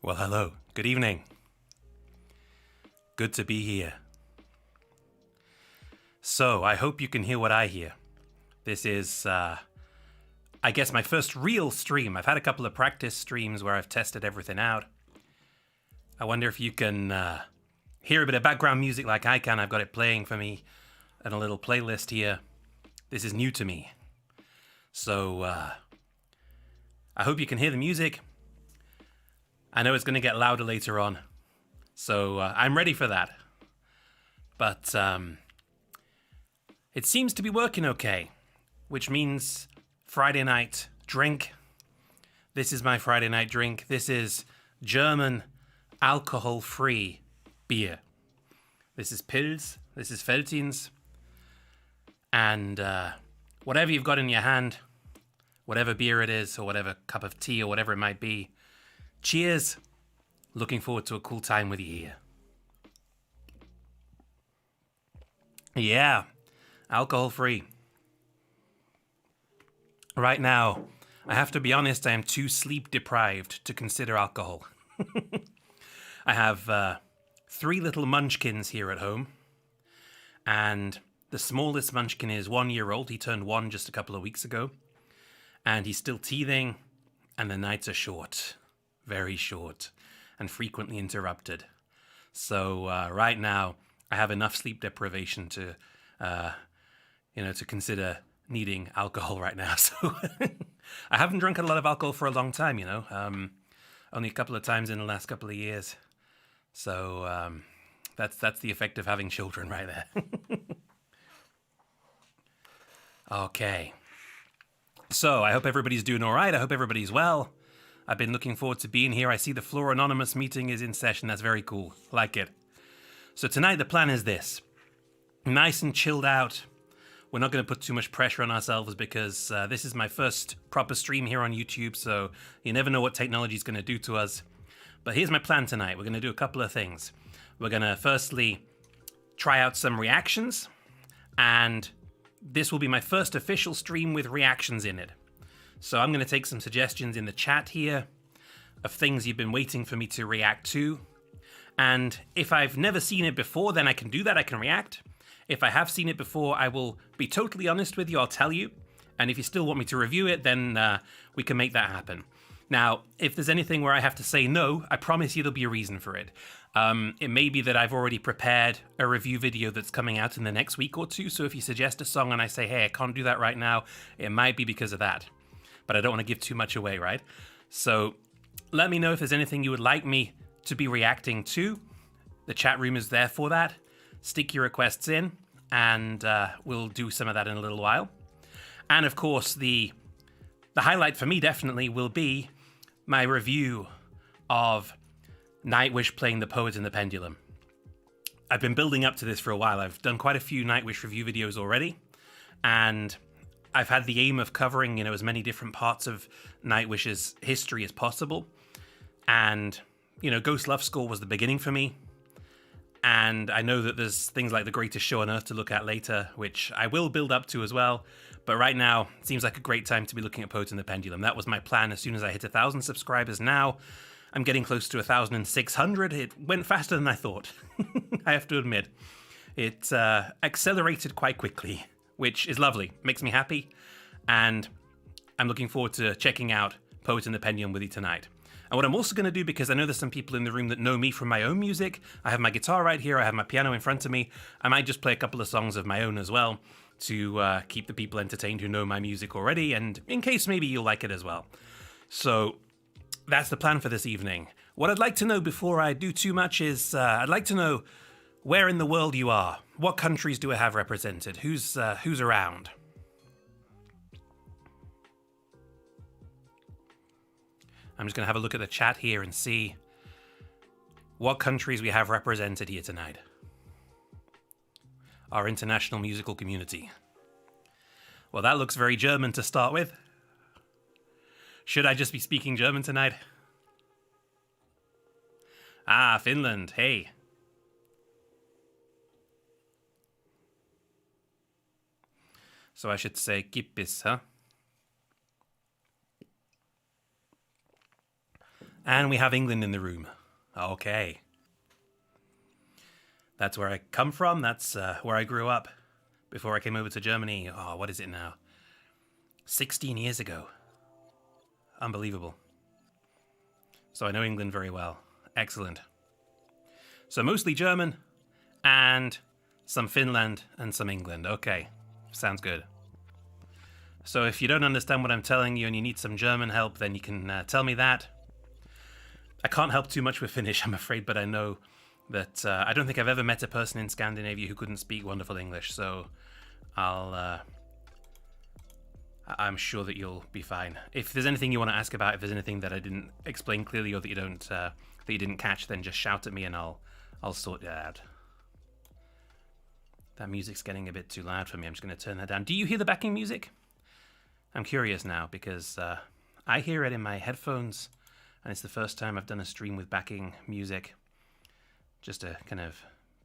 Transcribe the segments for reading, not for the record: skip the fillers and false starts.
Well, hello. Good evening. Good to be here. So, I hope you can hear what I hear. This is, I guess, my first real stream. I've had a couple of practice streams where I've tested everything out. I wonder if you can hear a bit of background music like I can. I've got it playing for me in a little playlist here. This is new to me. So, I hope you can hear the music. I know it's going to get louder later on. So, I'm ready for that. But, it seems to be working okay. Which means Friday night drink. This is my Friday night drink. This is German alcohol-free beer. This is Pils. This is Veltins. And whatever you've got in your hand, whatever beer it is, or whatever cup of tea, or whatever it might be, cheers. Looking forward to a cool time with you here. Yeah, alcohol-free. Right now, I have to be honest, I am too sleep-deprived to consider alcohol. I have 3 little munchkins here at home, and the smallest munchkin is 1 year old. He turned 1 just a couple of weeks ago, and he's still teething, and the nights are short, very short, and frequently interrupted. So right now, I have enough sleep deprivation to, to consider needing alcohol right now. So I haven't drunk a lot of alcohol for a long time, only a couple of times in the last couple of years. So that's the effect of having children right there. Okay. So I hope everybody's doing all right. I hope everybody's well. I've been looking forward to being here. I see the Floor Anonymous meeting is in session. That's very cool. Like it. So tonight the plan is this. Nice and chilled out. We're not going to put too much pressure on ourselves because this is my first proper stream here on YouTube, so you never know what technology is going to do to us. But here's my plan tonight. We're going to do a couple of things. We're going to firstly try out some reactions, and this will be my first official stream with reactions in it. So I'm going to take some suggestions in the chat here of things you've been waiting for me to react to. And if I've never seen it before, then I can do that. I can react. If I have seen it before, I will be totally honest with you. I'll tell you. And if you still want me to review it, then we can make that happen. Now, if there's anything where I have to say no, I promise you there'll be a reason for it. It may be that I've already prepared a review video that's coming out in the next week or two. So if you suggest a song and I say, hey, I can't do that right now, it might be because of that. But I don't want to give too much away, right? So let me know if there's anything you would like me to be reacting to. The chat room is there for that. Stick your requests in, and we'll do some of that in a little while. And of course, the highlight for me definitely will be my review of Nightwish playing the Poet and the Pendulum. I've been building up to this for a while. I've done quite a few Nightwish review videos already, and I've had the aim of covering, as many different parts of Nightwish's history as possible. And, Ghost Love Score was the beginning for me. And I know that there's things like The Greatest Show on Earth to look at later, which I will build up to as well. But right now, it seems like a great time to be looking at Poet and the Pendulum. That was my plan as soon as I hit 1,000 subscribers. Now, I'm getting close to 1,600. It went faster than I thought, I have to admit. It accelerated quite quickly, which is lovely. Makes me happy. And I'm looking forward to checking out Poet and the Pendulum with you tonight. And what I'm also going to do, because I know there's some people in the room that know me from my own music, I have my guitar right here, I have my piano in front of me, I might just play a couple of songs of my own as well to keep the people entertained who know my music already, and in case maybe you'll like it as well. So that's the plan for this evening. What I'd like to know before I do too much is, I'd like to know where in the world you are. What countries do I have represented? Who's around? I'm just going to have a look at the chat here and see what countries we have represented here tonight. Our international musical community. Well, that looks very German to start with. Should I just be speaking German tonight? Ah, Finland, hey. So I should say kippis, huh? And we have England in the room. Okay. That's where I come from. That's where I grew up before I came over to Germany. Oh, what is it now? 16 years ago. Unbelievable. So I know England very well. Excellent. So mostly German and some Finland and some England. Okay, sounds good. So if you don't understand what I'm telling you and you need some German help, then you can tell me that. I can't help too much with Finnish, I'm afraid, but I know that I don't think I've ever met a person in Scandinavia who couldn't speak wonderful English, so I'm sure that you'll be fine. If there's anything you want to ask about, if there's anything that I didn't explain clearly or that you didn't catch, then just shout at me and I'll sort it out. That music's getting a bit too loud for me. I'm just going to turn that down. Do you hear the backing music? I'm curious now because I hear it in my headphones, and it's the first time I've done a stream with backing music, just to kind of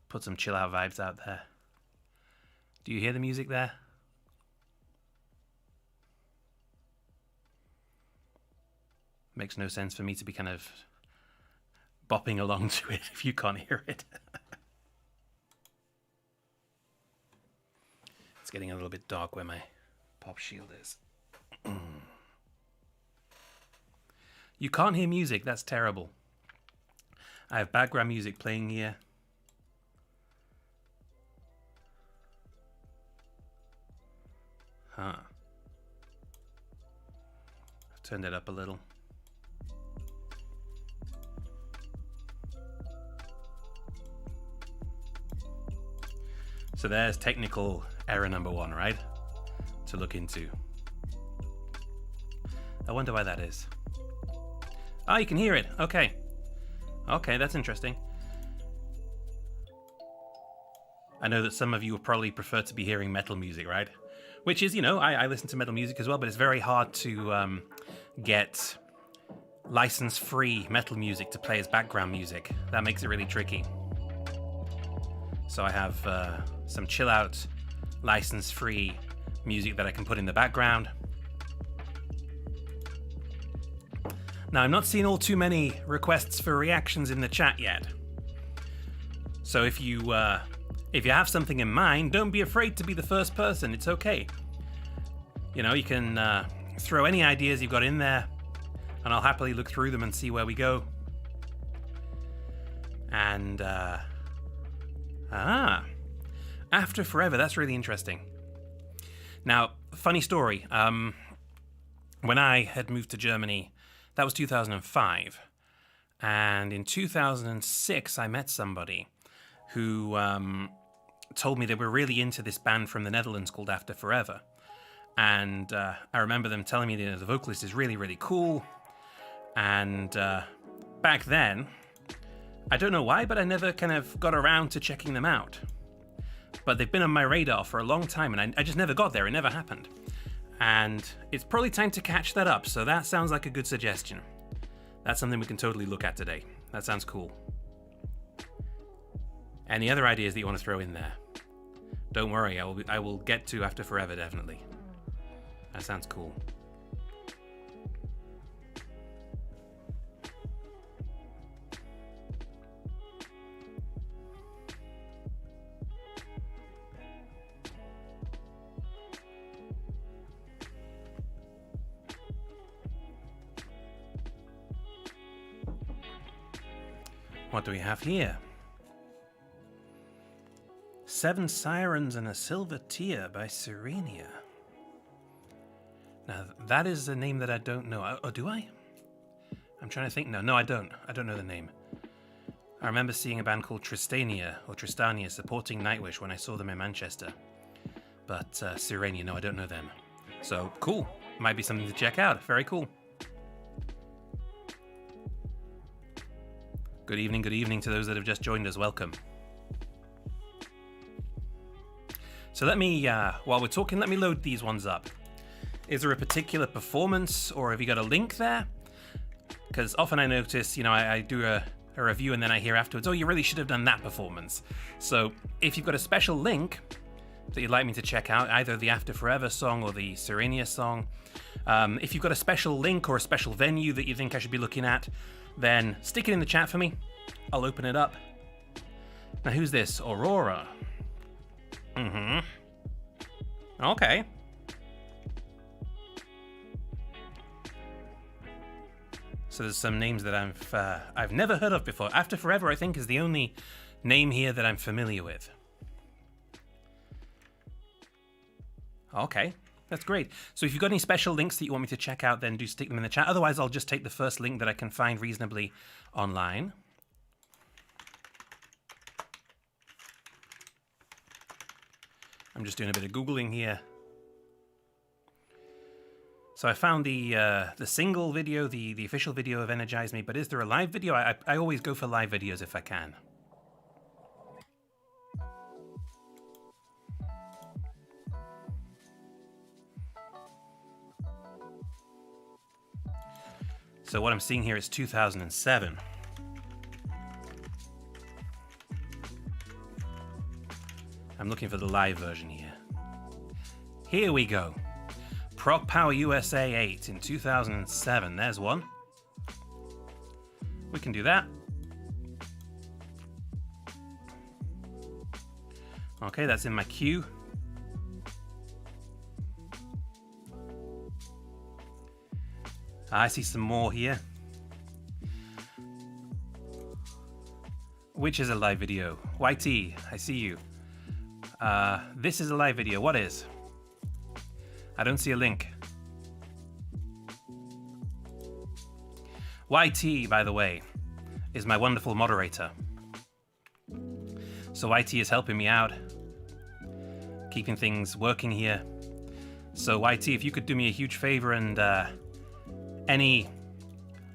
put some chill out vibes out there. Do you hear the music there? Makes no sense for me to be kind of bopping along to it if you can't hear it. It's getting a little bit dark where my pop shield is. You can't hear music, that's terrible. I have background music playing here. Huh. I've turned it up a little. So there's technical error number 1, right? To look into. I wonder why that is. Oh, you can hear it. Okay. Okay, that's interesting. I know that some of you would probably prefer to be hearing metal music, right? Which is, I listen to metal music as well, but it's very hard to get license-free metal music to play as background music. That makes it really tricky. So I have some chill-out, license-free music that I can put in the background. Now, I'm not seeing all too many requests for reactions in the chat yet. So if you have something in mind, don't be afraid to be the first person. It's okay. You can throw any ideas you've got in there, and I'll happily look through them and see where we go. And, After Forever, that's really interesting. Now, funny story. When I had moved to Germany, that was 2005. And in 2006, I met somebody who told me they were really into this band from the Netherlands called After Forever. And I remember them telling me that the vocalist is really, really cool. And back then, I don't know why, but I never kind of got around to checking them out. But they've been on my radar for a long time, and I just never got there. It never happened. And it's probably time to catch that up, so that sounds like a good suggestion. That's something we can totally look at today. That sounds cool. Any other ideas that you want to throw in there? Don't worry, I will get to After Forever, definitely. That sounds cool. What do we have here? 7 Sirens and a Silver Tear by Sirenia. Now, that is a name that I don't know. Oh, do I? I'm trying to think. No, I don't. I don't know the name. I remember seeing a band called Tristania supporting Nightwish when I saw them in Manchester. But Sirenia, no, I don't know them. So, cool. Might be something to check out. Very cool. Good evening to those that have just joined us. Welcome. So let me, while we're talking, let me load these ones up. Is there a particular performance, or have you got a link there? Because often I notice, I do a review and then I hear afterwards, oh, you really should have done that performance. So if you've got a special link that you'd like me to check out, either the After Forever song or the Sirenia song, if you've got a special link or a special venue that you think I should be looking at, then stick it in the chat for me. I'll open it up. Now, who's this? Aurora. Okay. So there's some names that I've never heard of before. After Forever, I think, is the only name here that I'm familiar with. Okay, that's great. So if you've got any special links that you want me to check out, then do stick them in the chat. Otherwise, I'll just take the first link that I can find reasonably online. I'm just doing a bit of Googling here. So I found the single video, the official video of Energize Me, but is there a live video? I always go for live videos if I can. So what I'm seeing here is 2007. I'm looking for the live version here. Here we go. Prog Power USA 8 in 2007. There's one. We can do that. Okay, that's in my queue. I see some more here. Which is a live video? YT, I see you. This is a live video. What is? I don't see a link. YT, by the way, is my wonderful moderator. So YT is helping me out, keeping things working here. So YT, if you could do me a huge favor and any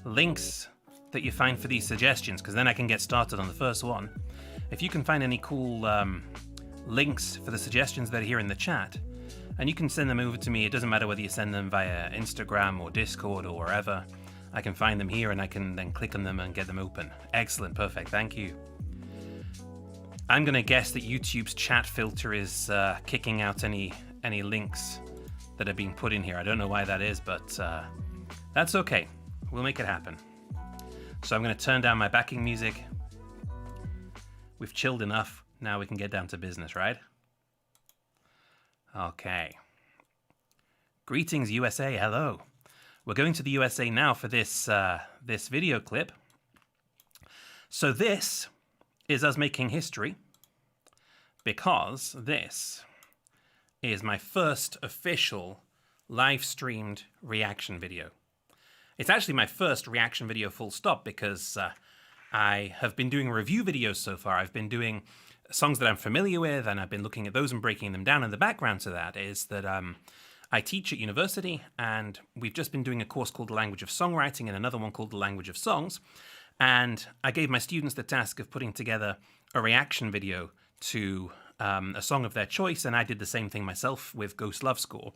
links that you find for these suggestions, because then I can get started on the first one. If you can find any cool links for the suggestions that are here in the chat, and you can send them over to me. It doesn't matter whether you send them via Instagram or Discord or wherever. I can find them here and I can then click on them and get them open. Excellent, perfect, thank you. I'm gonna guess that YouTube's chat filter is kicking out any links that are being put in here. I don't know why that is, but that's okay. We'll make it happen. So I'm gonna turn down my backing music. We've chilled enough. Now we can get down to business, right? Okay. Greetings, USA. Hello. We're going to the USA now for this this video clip. So this is us making history because this is my first official live-streamed reaction video. It's actually my first reaction video full stop because I have been doing review videos so far. I've been doing songs that I'm familiar with, and I've been looking at those and breaking them down. And the background to that is that I teach at university, and we've just been doing a course called The Language of Songwriting and another one called The Language of Songs. And I gave my students the task of putting together a reaction video to a song of their choice, and I did the same thing myself with Ghost Love Score.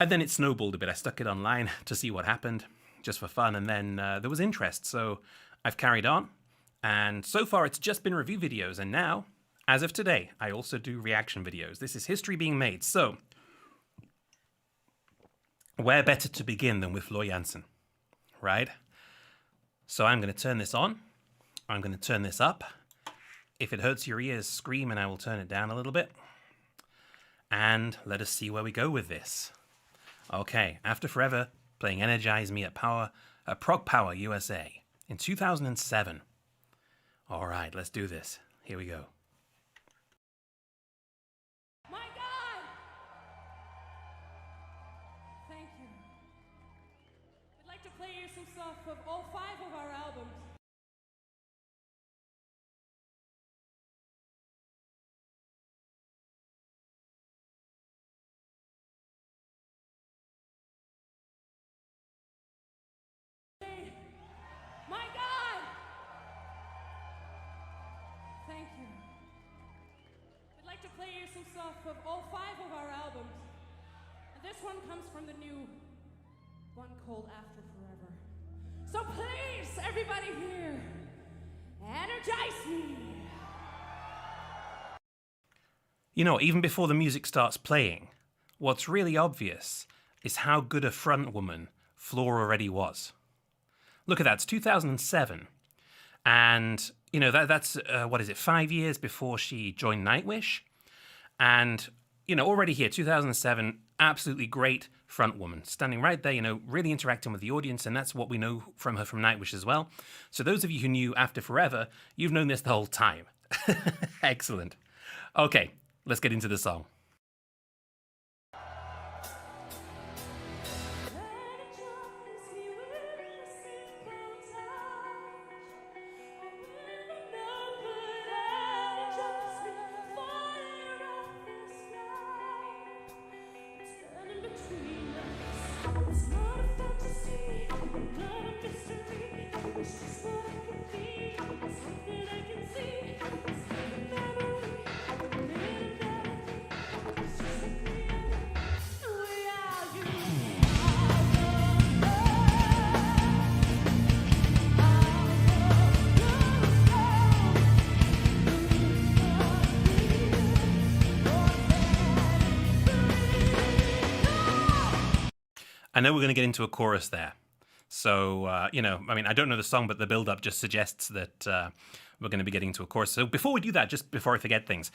And then it snowballed a bit. I stuck it online to see what happened, just for fun, and then there was interest. So I've carried on, and so far it's just been review videos, and now, as of today, I also do reaction videos. This is history being made. So, where better to begin than with Floor Jansen, right? So I'm going to turn this on. I'm going to turn this up. If it hurts your ears, scream and I will turn it down a little bit. And let us see where we go with this. Okay, After Forever, playing Energize Me at Prog Power USA in 2007. All right, let's do this. Here we go. Of all 5 of our albums. My God! Thank you. We'd like to play you some stuff of all 5 of our albums. And this one comes from the new one called After Forever. So please, everybody here, energize me. You know, even before the music starts playing, what's really obvious is how good a front woman Floor already was. Look at that, it's 2007. And, you know, that's, 5 years before she joined Nightwish? And, you know, already here, 2007, absolutely great front woman, standing right there, you know, really interacting with the audience, and that's what we know from her from Nightwish as well. So those of you who knew After Forever, you've known this the whole time. Excellent. Okay, let's get into the song. I know we're going to get into a chorus there. So, you know, I mean, I don't know the song, but the build-up just suggests that we're going to be getting into a chorus. So before we do that, just before I forget things,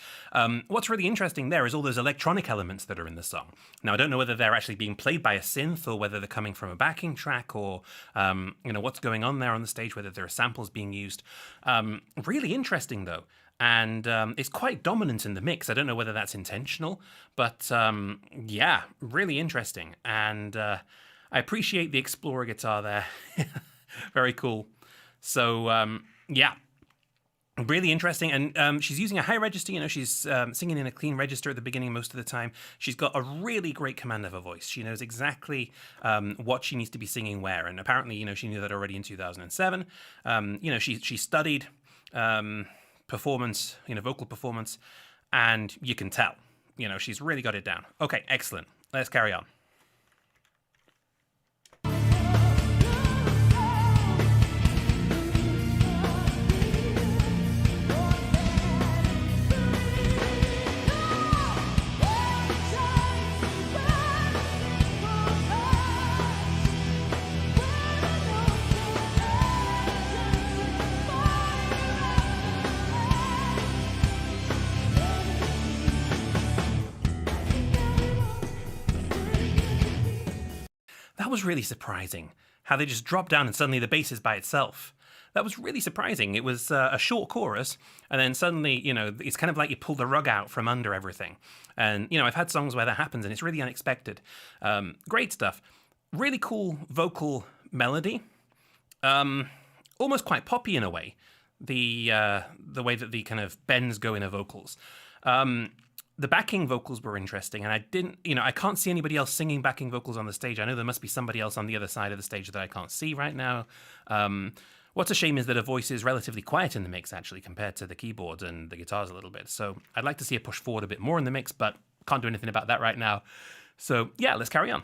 what's really interesting there is all those electronic elements that are in the song. Now, I don't know whether they're actually being played by a synth or whether they're coming from a backing track or, you know, what's going on there on the stage, whether there are samples being used. Really interesting, though. And it's quite dominant in the mix. I don't know whether that's intentional, but yeah, really interesting. And I appreciate the Explorer guitar there. Very cool. So yeah, really interesting. And she's using a high register. You know, she's singing in a clean register at the beginning most of the time. She's got a really great command of her voice. She knows exactly what she needs to be singing where. And apparently, you know, she knew that already in 2007. You know, she studied performance, you know, vocal performance, and you can tell, you know, she's really got it down. Okay, excellent. Let's carry on. That was really surprising, how they just dropped down and suddenly the bass is by itself. That was really surprising. It was a short chorus, and then suddenly, you know, it's kind of like you pulled the rug out from under everything. And, you know, I've had songs where that happens, and it's really unexpected. Great stuff. Really cool vocal melody. Almost quite poppy in a way, the way that the kind of bends go in her vocals. The backing vocals were interesting, and I can't see anybody else singing backing vocals on the stage. I know there must be somebody else on the other side of the stage that I can't see right now. What's a shame is that her voice is relatively quiet in the mix, actually, compared to the keyboards and the guitars a little bit. So I'd like to see her push forward a bit more in the mix, but can't do anything about that right now. So yeah, let's carry on.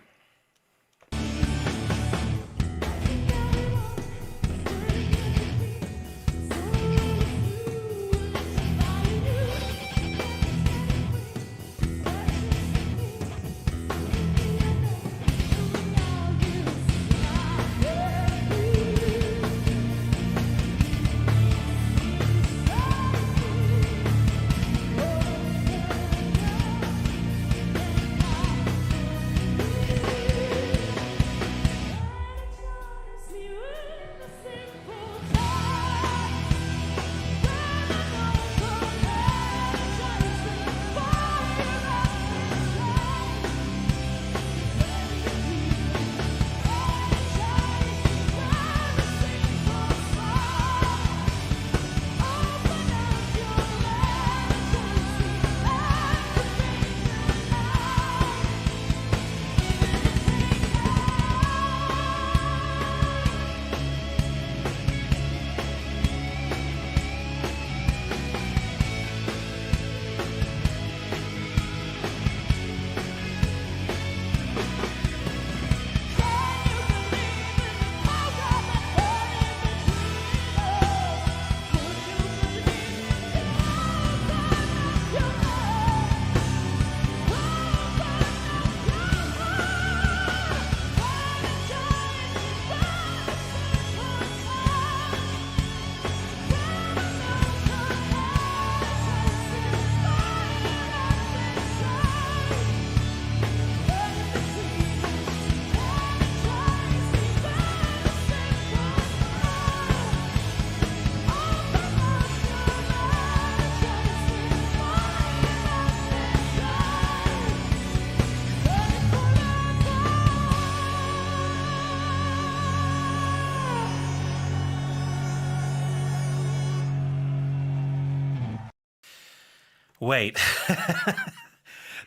Wait.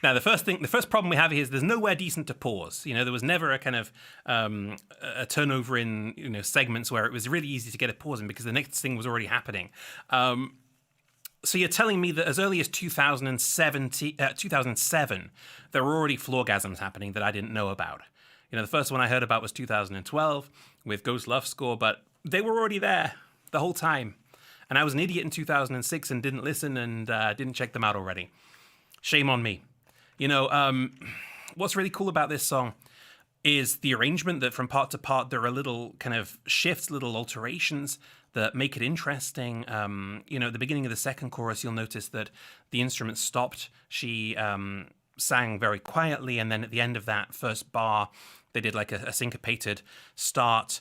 Now, the first problem we have here is there's nowhere decent to pause. There was never a kind of a turnover in segments where it was really easy to get a pause in because the next thing was already happening. So you're telling me that as early as 2007, there were already floorgasms happening that I didn't know about. The first one I heard about was 2012 with Ghost Love Score, but they were already there the whole time. And I was an idiot in 2006 and didn't listen and didn't check them out already. Shame on me. What's really cool about this song is the arrangement, that from part to part there are little kind of shifts, little alterations that make it interesting. At the beginning of the second chorus, you'll notice that the instrument stopped. She sang very quietly, and then at the end of that first bar, they did like a syncopated start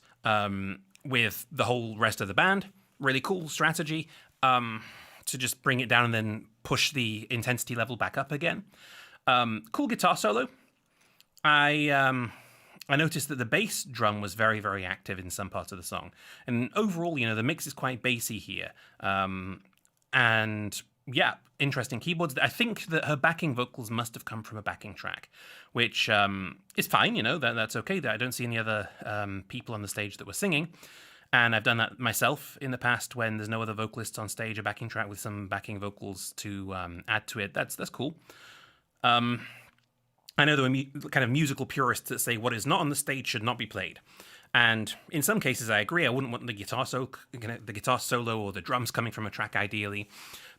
with the whole rest of the band. Really cool strategy to just bring it down and then push the intensity level back up again. Cool guitar solo. I noticed that the bass drum was very, very active in some parts of the song. And overall, the mix is quite bassy here. And yeah, interesting keyboards. I think that her backing vocals must have come from a backing track, which is fine, that's okay. I don't see any other people on the stage that were singing. And I've done that myself in the past when there's no other vocalists on stage, a backing track with some backing vocals to add to it. That's cool. I know there are kind of musical purists that say what is not on the stage should not be played. And in some cases, I agree. I wouldn't want the guitar solo or the drums coming from a track ideally.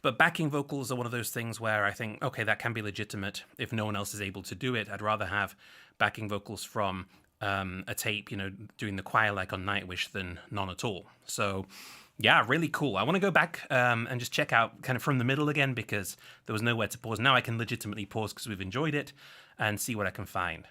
But backing vocals are one of those things where I think, okay, that can be legitimate if no one else is able to do it. I'd rather have backing vocals from a tape, doing the choir like on Nightwish than none at all. So yeah, really cool. I want to go back and just check out kind of from the middle again because there was nowhere to pause. Now I can legitimately pause because we've enjoyed it and see what I can find.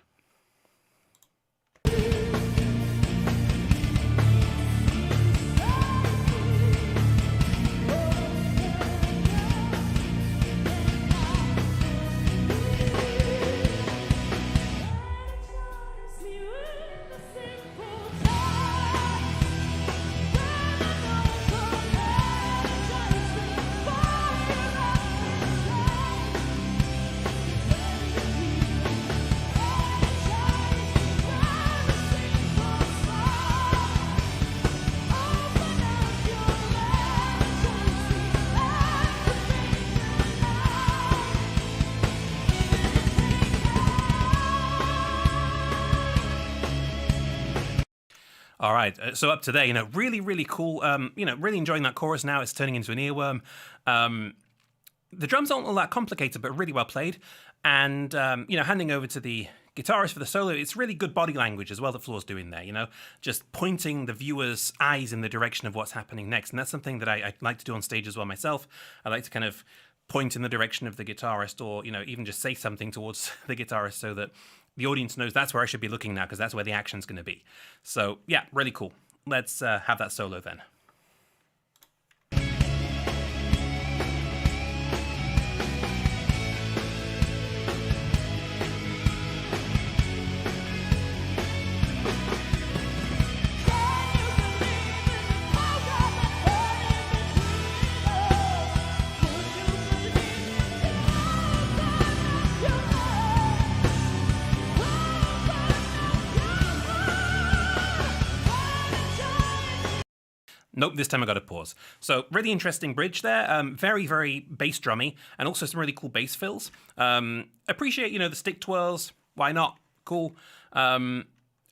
All right, so up to there, really, really cool. Really enjoying that chorus now. It's turning into an earworm. The drums aren't all that complicated, but really well played. And, handing over to the guitarist for the solo, it's really good body language as well that Floor's doing there, just pointing the viewer's eyes in the direction of what's happening next. And that's something that I like to do on stage as well myself. I like to kind of point in the direction of the guitarist or, even just say something towards the guitarist so that the audience knows that's where I should be looking now because that's where the action's going to be. So, yeah, really cool. Let's have that solo then. Nope, this time I got to pause. So really interesting bridge there. Very, very bass drummy and also some really cool bass fills. Appreciate, the stick twirls. Why not? Cool. And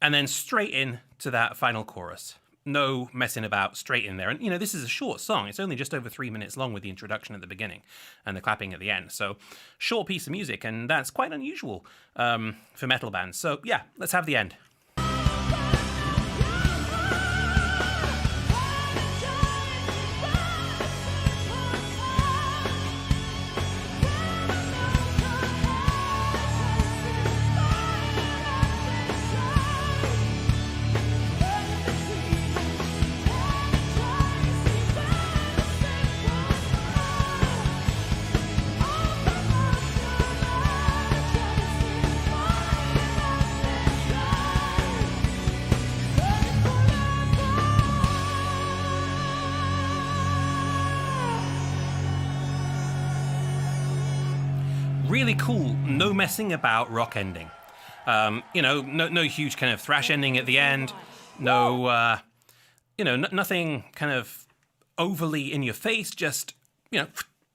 then straight in to that final chorus. No messing about, straight in there. And, this is a short song. It's only just over 3 minutes long with the introduction at the beginning and the clapping at the end. So short piece of music, and that's quite unusual for metal bands. So yeah, let's have the end. really cool, no messing about rock ending. No huge kind of thrash ending at the end. No, nothing kind of overly in your face. Just, we're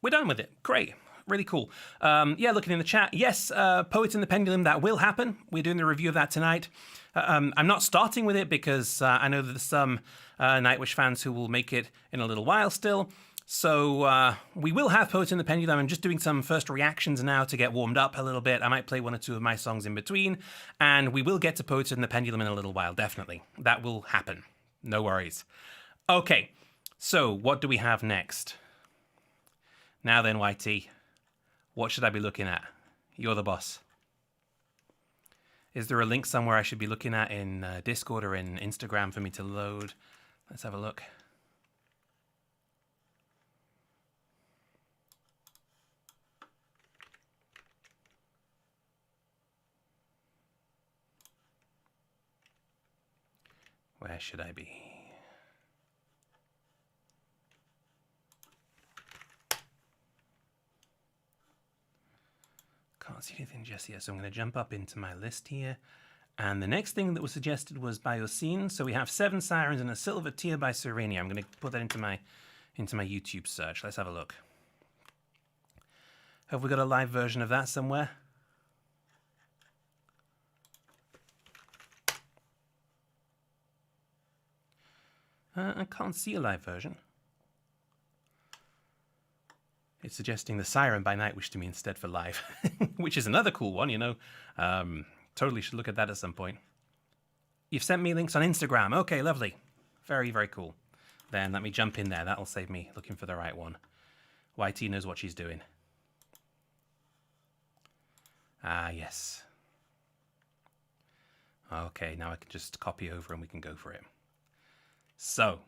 done with it. Great. Really cool. Looking in the chat. Yes, Poets in the Pendulum, that will happen. We're doing the review of that tonight. I'm not starting with it because I know that there's some Nightwish fans who will make it in a little while still. So we will have Poets in the Pendulum. I'm just doing some first reactions now to get warmed up a little bit. I might play one or two of my songs in between. And we will get to Poets in the Pendulum in a little while, definitely. That will happen. No worries. Okay, so what do we have next? Now then, YT, what should I be looking at? You're the boss. Is there a link somewhere I should be looking at in Discord or in Instagram for me to load? Let's have a look. Where should I be? Can't see anything just yet, so I'm going to jump up into my list here. And the next thing that was suggested was Bioscene. So we have 7 Sirens and a Silver Tear by Sirenia. I'm going to put that into my YouTube search. Let's have a look. Have we got a live version of that somewhere? I can't see a live version. It's suggesting the Siren by Nightwish to me instead for live, which is another cool one, Totally should look at that at some point. You've sent me links on Instagram. Okay, lovely. Very, very cool. Then let me jump in there. That'll save me looking for the right one. YT knows what she's doing. Ah, yes. Okay, now I can just copy over and we can go for it. So,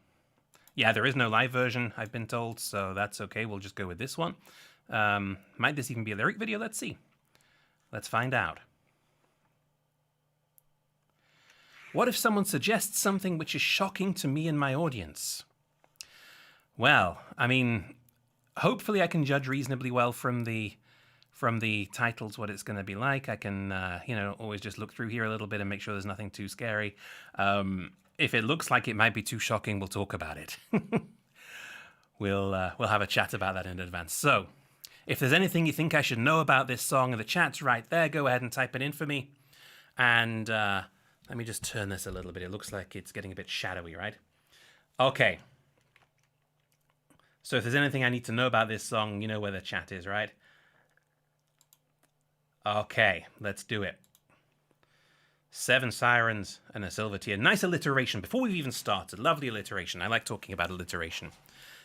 yeah, there is no live version, I've been told, so that's okay. We'll just go with this one. Might this even be a lyric video? Let's see. Let's find out. What if someone suggests something which is shocking to me and my audience? Well, I mean, hopefully I can judge reasonably well from the titles what it's going to be like. I can, always just look through here a little bit and make sure there's nothing too scary. If it looks like it might be too shocking, we'll talk about it. We'll have a chat about that in advance. So, if there's anything you think I should know about this song, the chat's right there. Go ahead and type it in for me. And let me just turn this a little bit. It looks like it's getting a bit shadowy, right? Okay. So if there's anything I need to know about this song, you know where the chat is, right? Okay, let's do it. 7 Sirens and a Silver Tear. Nice alliteration. Before we've even started, lovely alliteration. I like talking about alliteration.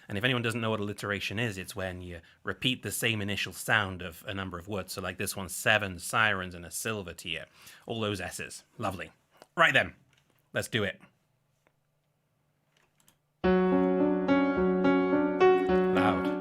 And if anyone doesn't know what alliteration is, it's when you repeat the same initial sound of a number of words. So like this one, 7 Sirens and a Silver Tear. All those S's. Lovely. Right then, let's do it. Loud.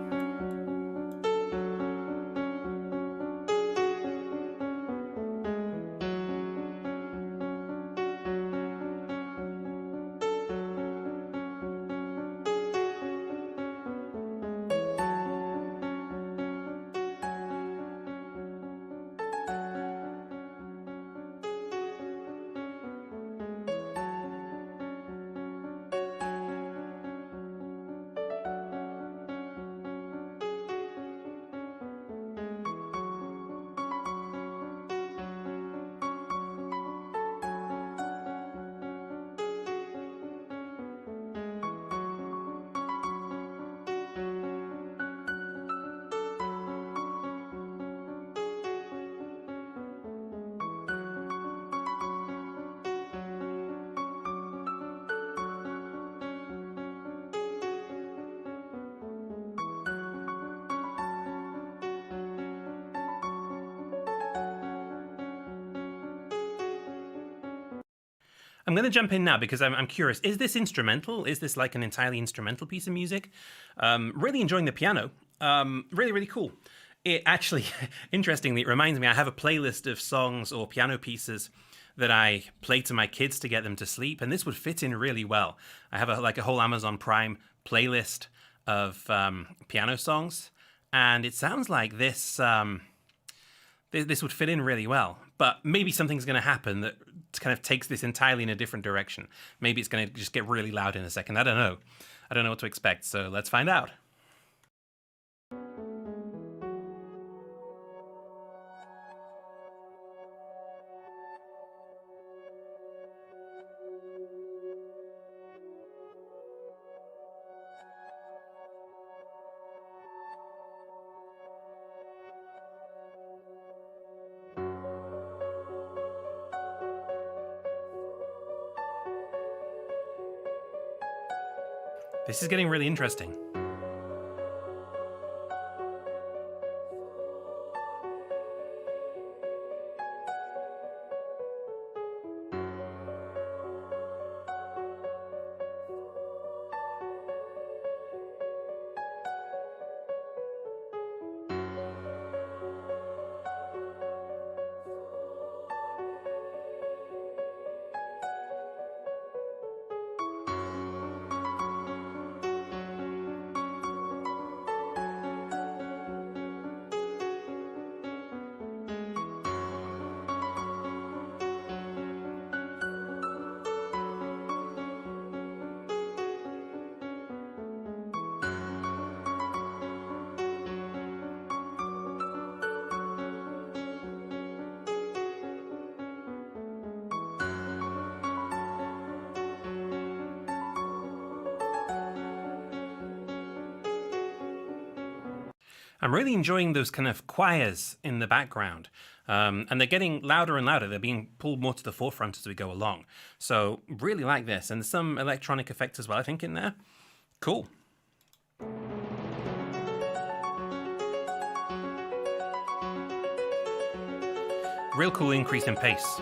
I'm going to jump in now because I'm curious. Is this instrumental? Is this like an entirely instrumental piece of music? Really enjoying the piano. Really, really cool. It actually, interestingly, it reminds me, I have a playlist of songs or piano pieces that I play to my kids to get them to sleep, and this would fit in really well. I have a whole Amazon Prime playlist of piano songs, and it sounds like this this would fit in really well. But maybe something's going to happen that kind of takes this entirely in a different direction. Maybe it's going to just get really loud in a second. I don't know. I don't know what to expect, so let's find out. This is getting really interesting. I'm really enjoying those kind of choirs in the background. And they're getting louder and louder. They're being pulled more to the forefront as we go along. So really like this. And there's some electronic effects as well, I think, in there. Cool. Real cool increase in pace.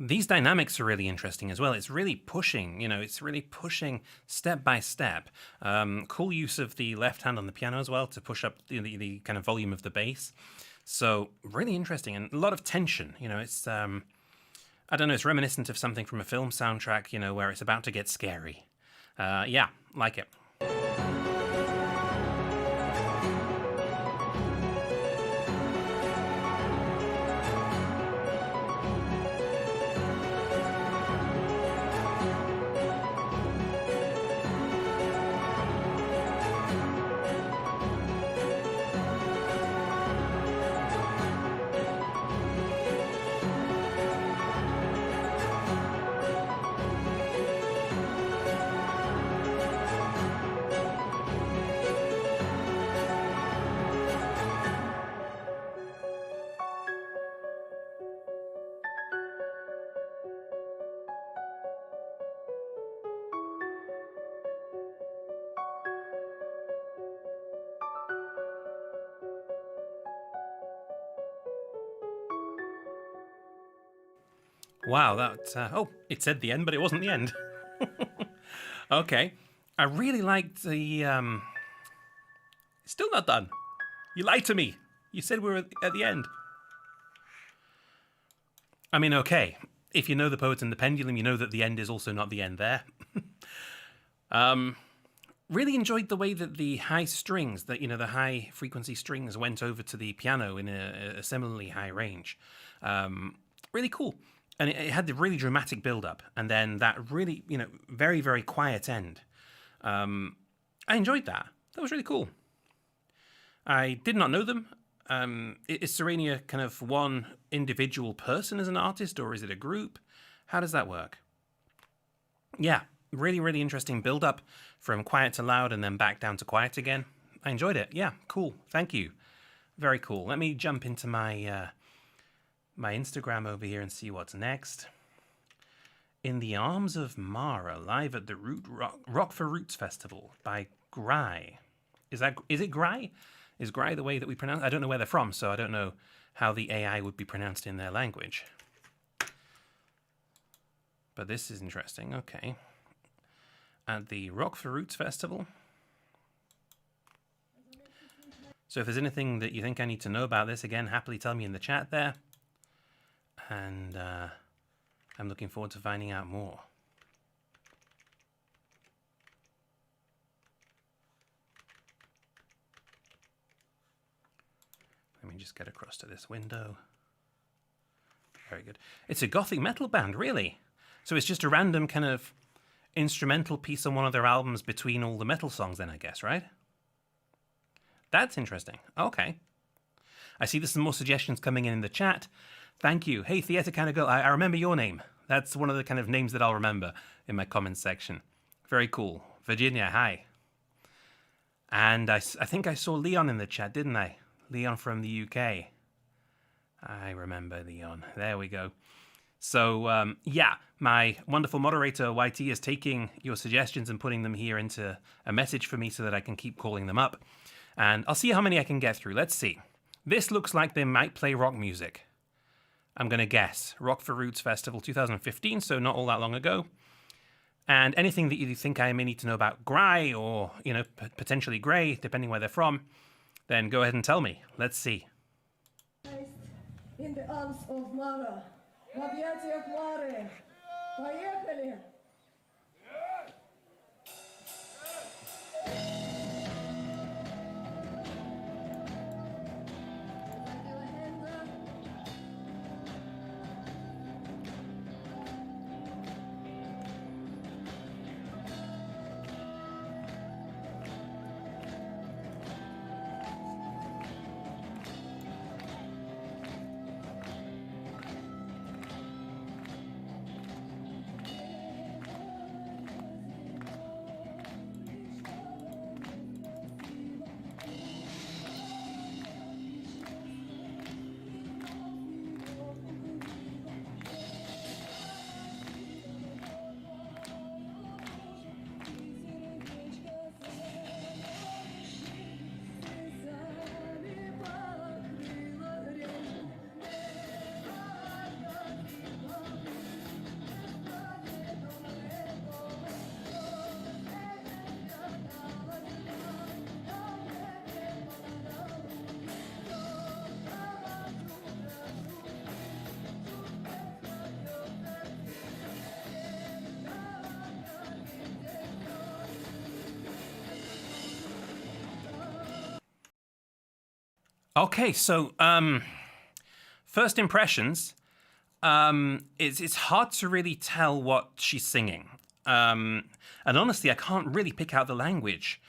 These dynamics are really interesting as well. It's really pushing, it's really pushing step by step. Cool use of the left hand on the piano as well to push up the kind of volume of the bass. So really interesting and a lot of tension. It's, I don't know, it's reminiscent of something from a film soundtrack, where it's about to get scary. Yeah, like it. Wow, oh, it said the end, but it wasn't the end. Okay. I really liked the, still not done. You lied to me. You said we were at the end. I mean, okay. If you know the Poet and the Pendulum, you know that the end is also not the end there. Really enjoyed the way that the high strings, the high frequency strings went over to the piano in a similarly high range. Really cool. And it had the really dramatic build-up, and then that really, very, very quiet end. I enjoyed that. That was really cool. I did not know them. Is Sirenia kind of one individual person as an artist, or is it a group? How does that work? Yeah, really, really interesting build-up from quiet to loud and then back down to quiet again. I enjoyed it. Yeah, cool. Thank you. Very cool. Let me jump into my my Instagram over here and see what's next. In the Arms of Mara, live at the Rock for Roots Festival by Grai. Is it Grai? Is Grai the way that we pronounce? I don't know where they're from, so I don't know how the AI would be pronounced in their language. But this is interesting. Okay. At the Rock for Roots Festival. So if there's anything that you think I need to know about this, again, happily tell me in the chat there. And I'm looking forward to finding out more. Let me just get across to this window. Very good. It's a gothic metal band, really. So it's just a random kind of instrumental piece on one of their albums between all the metal songs then, I guess, right? That's interesting. Okay. I see there's some more suggestions coming in the chat. Thank you. Hey, Theater Kind of Girl, I remember your name. That's one of the kind of names that I'll remember in my comments section. Very cool. Virginia, hi. And I think I saw Leon in the chat, didn't I? Leon from the UK. I remember Leon. There we go. So, yeah, my wonderful moderator, YT, is taking your suggestions and putting them here into a message for me so that I can keep calling them up. And I'll see how many I can get through. Let's see. This looks like they might play rock music. I'm going to guess. Rock for Roots Festival 2015, so not all that long ago. And anything that you think I may need to know about Grai or, you know, potentially Grai, depending where they're from, then go ahead and tell me. Let's see. In the arms of Mara. В объятиях Мары. Поехали! Okay, so first impressions. It's hard to really tell what she's singing, and honestly, I can't really pick out the language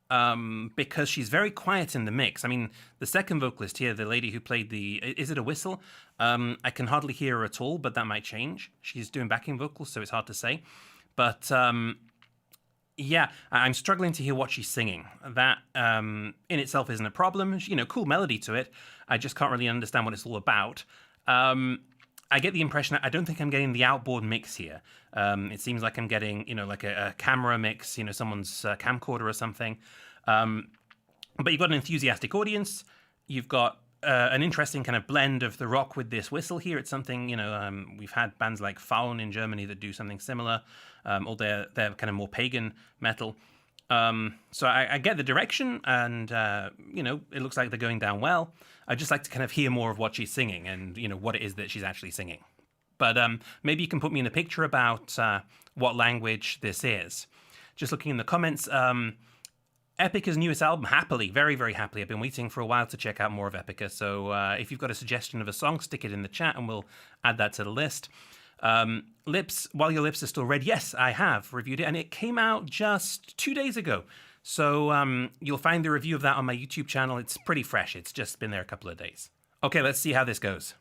because she's very quiet in the mix. I mean, the second vocalist here, the lady who played is it a whistle? I can hardly hear her at all, but that might change. She's doing backing vocals, so it's hard to say. But yeah, I'm struggling to hear what she's singing. That in itself isn't a problem. You know, cool melody to it. I just can't really understand what it's all about. I get the impression that I don't think I'm getting the outboard mix here. It seems like I'm getting, you know, like a camera mix, you know, someone's camcorder or something. But you've got an enthusiastic audience. You've got an interesting kind of blend of the rock with this whistle here. It's something, you know, we've had bands like Faun in Germany that do something similar, or they're kind of more pagan metal. So I get the direction, and, you know, it looks like they're going down well. I'd just like to kind of hear more of what she's singing and, you know, what it is that she's actually singing. But maybe you can put me in a picture about what language this is. Just looking in the comments, Epica's newest album, happily, very, very happily. I've been waiting for a while to check out more of Epica. So if you've got a suggestion of a song, stick it in the chat and we'll add that to the list. Lips, While Your Lips Are Still Red. Yes, I have reviewed it, and it came out just 2 days ago. So you'll find the review of that on my YouTube channel. It's pretty fresh. It's just been there a couple of days. Okay, let's see how this goes.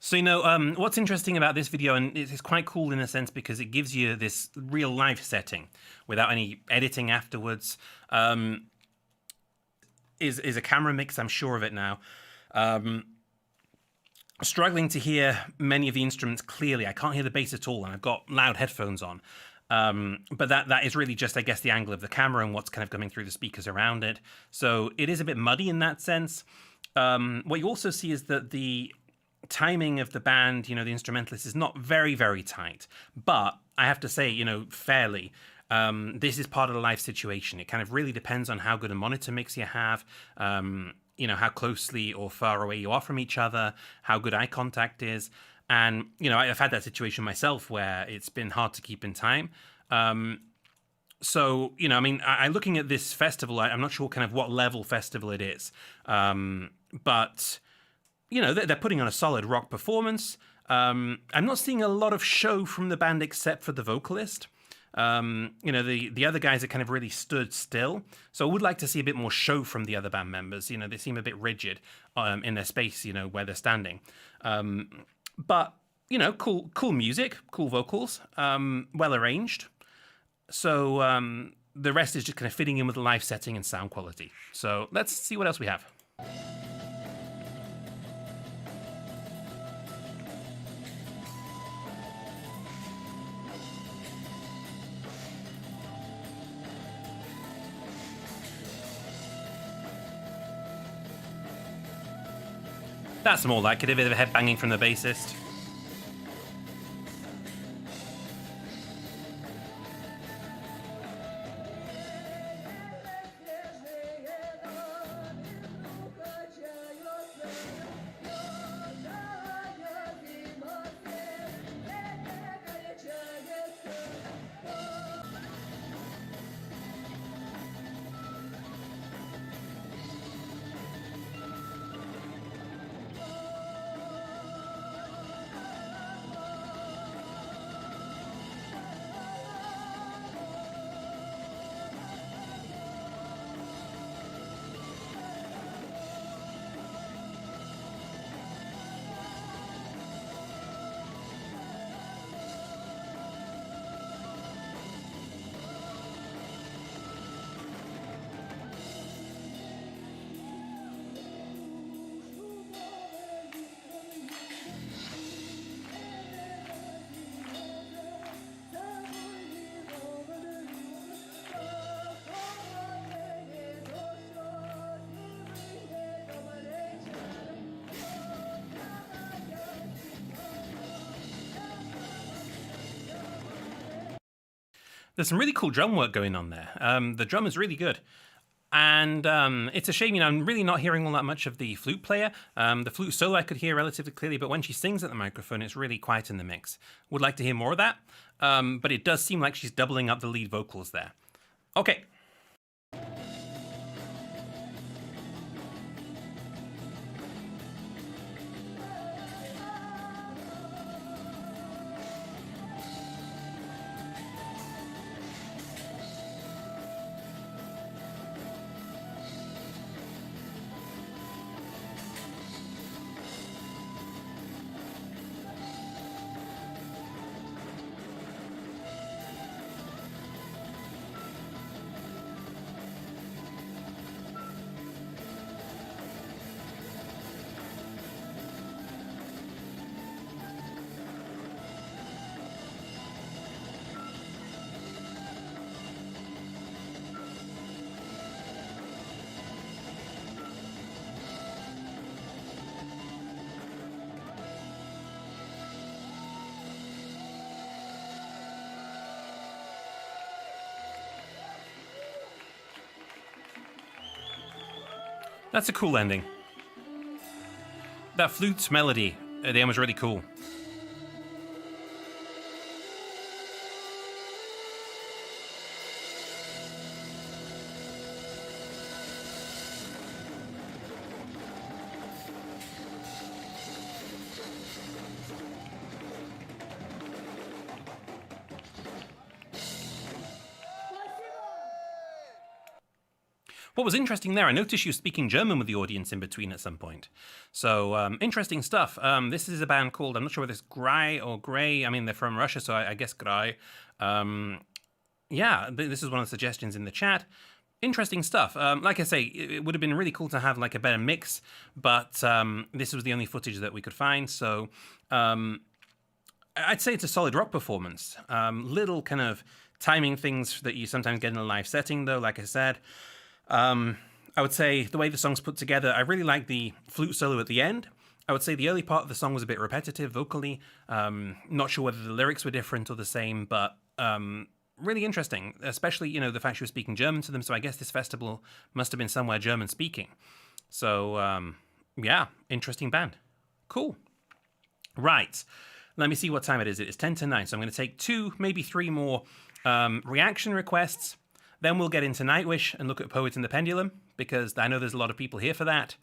So, you know, what's interesting about this video, and it's quite cool in a sense because it gives you this real life setting without any editing afterwards, is a camera mix, I'm sure of it now. Struggling to hear many of the instruments clearly. I can't hear the bass at all, and I've got loud headphones on. But that is really just, I guess, the angle of the camera and what's kind of coming through the speakers around it. So it is a bit muddy in that sense. What you also see is that the timing of the band, you know, the instrumentalist is not very, very tight. But I have to say, you know, fairly. This is part of the live situation. It kind of really depends on how good a monitor mix you have. You know, how closely or far away you are from each other, how good eye contact is. And, you know, I've had that situation myself where it's been hard to keep in time. So, you know, I mean, I'm looking at this festival. I'm not sure kind of what level festival it is. But, you know, they're putting on a solid rock performance. I'm not seeing a lot of show from the band except for the vocalist. You know, the other guys are kind of really stood still. So I would like to see a bit more show from the other band members. You know, they seem a bit rigid in their space, you know, where they're standing. But, you know, cool music, cool vocals, well arranged. So the rest is just kind of fitting in with the live setting and sound quality. So let's see what else we have. That's more like it, a bit of a headbanging from the bassist. There's some really cool drum work going on there. The drum is really good. And it's a shame, you know, I'm really not hearing all that much of the flute player. The flute solo I could hear relatively clearly, but when she sings at the microphone, it's really quiet in the mix. Would like to hear more of that, but it does seem like she's doubling up the lead vocals there. Okay. That's a cool ending. That flute melody at the end was really cool. What was interesting there, I noticed you speaking German with the audience in between at some point. So interesting stuff. This is a band called, I'm not sure whether it's Grai or Gray. I mean, they're from Russia, so I guess Grai. Yeah, this is one of the suggestions in the chat. Interesting stuff. Like I say, it would have been really cool to have like a better mix, but this was the only footage that we could find. So I'd say it's a solid rock performance. Little kind of timing things that you sometimes get in a live setting, though, like I said. I would say the way the song's put together, I really like the flute solo at the end. I would say the early part of the song was a bit repetitive vocally. Not sure whether the lyrics were different or the same, but really interesting, especially, you know, the fact she was speaking German to them. So I guess this festival must have been somewhere German speaking. So yeah, interesting band. Cool. Right. Let me see what time it is. It's 10 to 9. So I'm going to take 2, maybe 3 more reaction requests. Then we'll get into Nightwish and look at Poets in the Pendulum, because I know there's a lot of people here for that.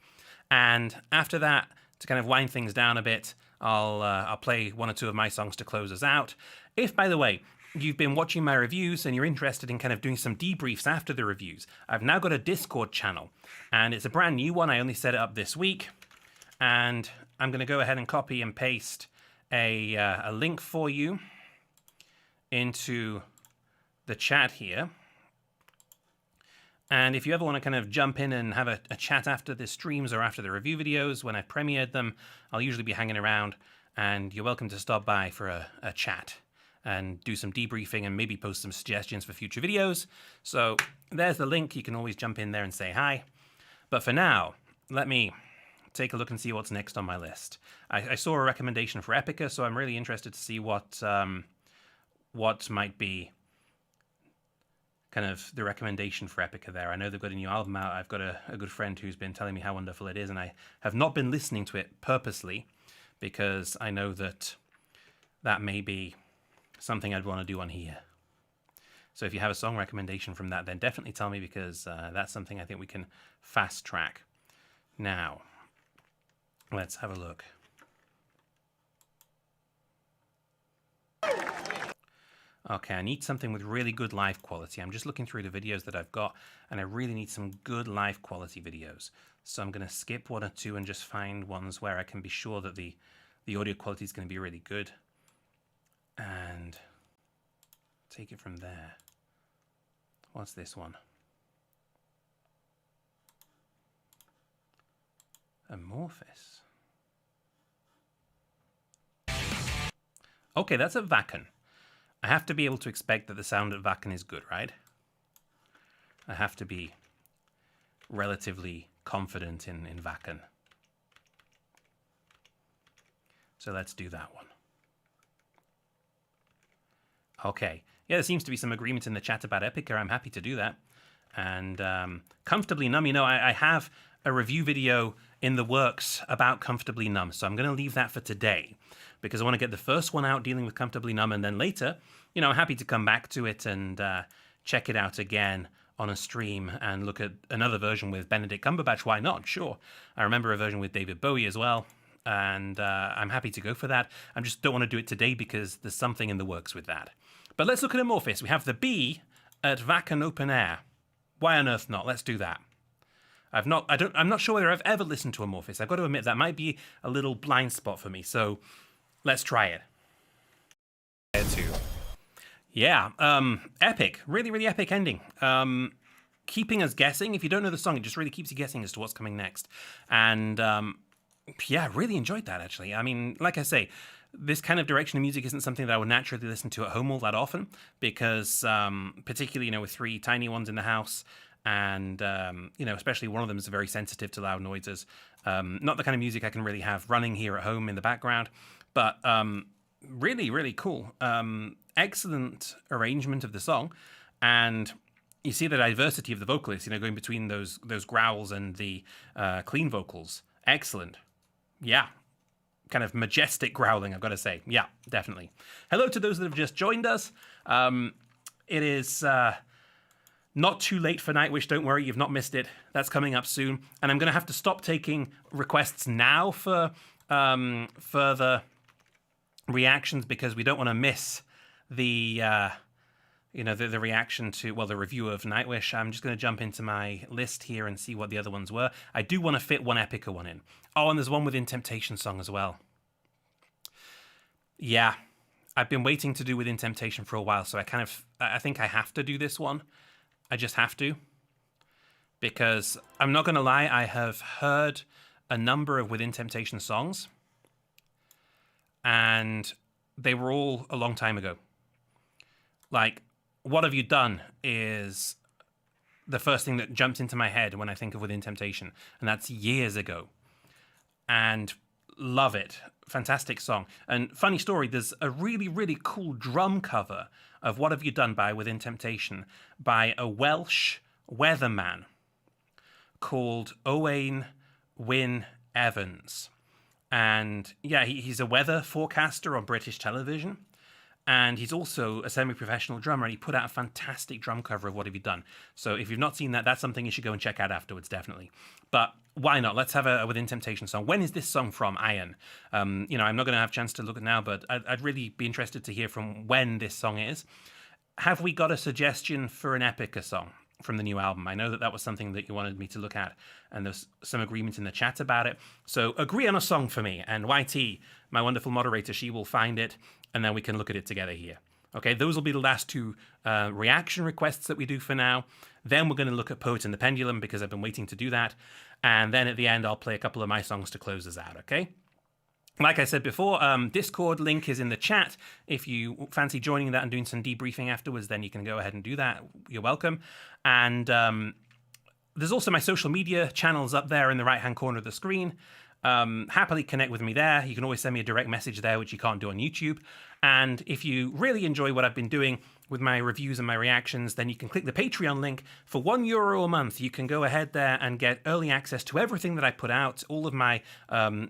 And after that, to kind of wind things down a bit, I'll play 1 or 2 of my songs to close us out. If, by the way, you've been watching my reviews and you're interested in kind of doing some debriefs after the reviews, I've now got a Discord channel, and it's a brand new one. I only set it up this week, and I'm going to go ahead and copy and paste a link for you into the chat here. And if you ever want to kind of jump in and have a chat after the streams or after the review videos, when I've premiered them, I'll usually be hanging around, and you're welcome to stop by for a chat and do some debriefing and maybe post some suggestions for future videos. So there's the link. You can always jump in there and say hi. But for now, let me take a look and see what's next on my list. I saw a recommendation for Epica, so I'm really interested to see what might be kind of the recommendation for Epica there. I know they've got a new album out. I've got a good friend who's been telling me how wonderful it is, and I have not been listening to it purposely because I know that may be something I'd want to do on here. So if you have a song recommendation from that, then definitely tell me, because that's something I think we can fast track. Now, let's have a look. Okay, I need something with really good live quality. I'm just looking through the videos that I've got, and I really need some good live quality videos. So I'm going to skip 1 or 2 and just find ones where I can be sure that the audio quality is going to be really good, and take it from there. What's this one? Amorphis. Okay, that's a Wacken. I have to be able to expect that the sound at Wacken is good, right? I have to be relatively confident in Wacken. So let's do that one. Okay. Yeah, there seems to be some agreement in the chat about Epica. I'm happy to do that. And Comfortably Numb, you know, I have a review video in the works about Comfortably Numb, so I'm going to leave that for today, because I want to get the first one out dealing with Comfortably Numb, and then later, you know, I'm happy to come back to it and check it out again on a stream and look at another version with Benedict Cumberbatch. Why not? Sure. I remember a version with David Bowie as well, and I'm happy to go for that. I just don't want to do it today because there's something in the works with that. But let's look at Amorphis. We have the B at Wacken Open Air. Why on earth not? Let's do that. I'm not sure whether I've ever listened to Amorphis. I've got to admit that might be a little blind spot for me. So let's try it. Yeah, epic, really, really epic ending. Keeping us guessing. If you don't know the song, it just really keeps you guessing as to what's coming next. And yeah, really enjoyed that, actually. I mean, like I say, this kind of direction of music isn't something that I would naturally listen to at home all that often, because particularly, you know, with 3 tiny ones in the house, and you know, especially one of them is very sensitive to loud noises. Not the kind of music I can really have running here at home in the background, but really, really cool. Excellent arrangement of the song, and you see the diversity of the vocalists, you know, going between those growls and the clean vocals. Excellent. Yeah. Kind of majestic growling, I've got to say. Yeah, definitely. Hello to those that have just joined us. It is not too late for Nightwish. Don't worry, you've not missed it. That's coming up soon. And I'm going to have to stop taking requests now for further reactions, because we don't want to miss the the reaction to, well, the review of Nightwish. I'm just going to jump into my list here and see what the other ones were. I do want to fit one Epica one in. Oh, and there's one Within Temptation song as well. Yeah, I've been waiting to do Within Temptation for a while, so I think I have to do this one. I just have to. Because I'm not going to lie, I have heard a number of Within Temptation songs, and they were all a long time ago. Like, What Have You Done is the first thing that jumped into my head when I think of Within Temptation, and that's years ago. And love it. Fantastic song. And funny story, there's a really, really cool drum cover of What Have You Done by Within Temptation by a Welsh weatherman called Owain Wyn Evans. And yeah, he's a weather forecaster on British television. And he's also a semi-professional drummer, and he put out a fantastic drum cover of What Have You Done? So if you've not seen that, that's something you should go and check out afterwards, definitely. But why not? Let's have a Within Temptation song. When is this song from, Ian? I'm not going to have a chance to look at now, but I'd really be interested to hear from when this song is. Have we got a suggestion for an Epica song from the new album? I know that was something that you wanted me to look at, and there's some agreement in the chat about it. So agree on a song for me, and YT, my wonderful moderator, she will find it, and then we can look at it together here. Okay, those will be the last two reaction requests that we do for now. Then we're going to look at Poet and the Pendulum, because I've been waiting to do that. And then at the end, I'll play a couple of my songs to close us out, okay? Like I said before, Discord link is in the chat. If you fancy joining that and doing some debriefing afterwards, then you can go ahead and do that. You're welcome. And there's also my social media channels up there in the right-hand corner of the screen. Happily connect with me there. You can always send me a direct message there, which you can't do on YouTube. And if you really enjoy what I've been doing with my reviews and my reactions, then you can click the Patreon link. For €1 a month, you can go ahead there and get early access to everything that I put out, all of my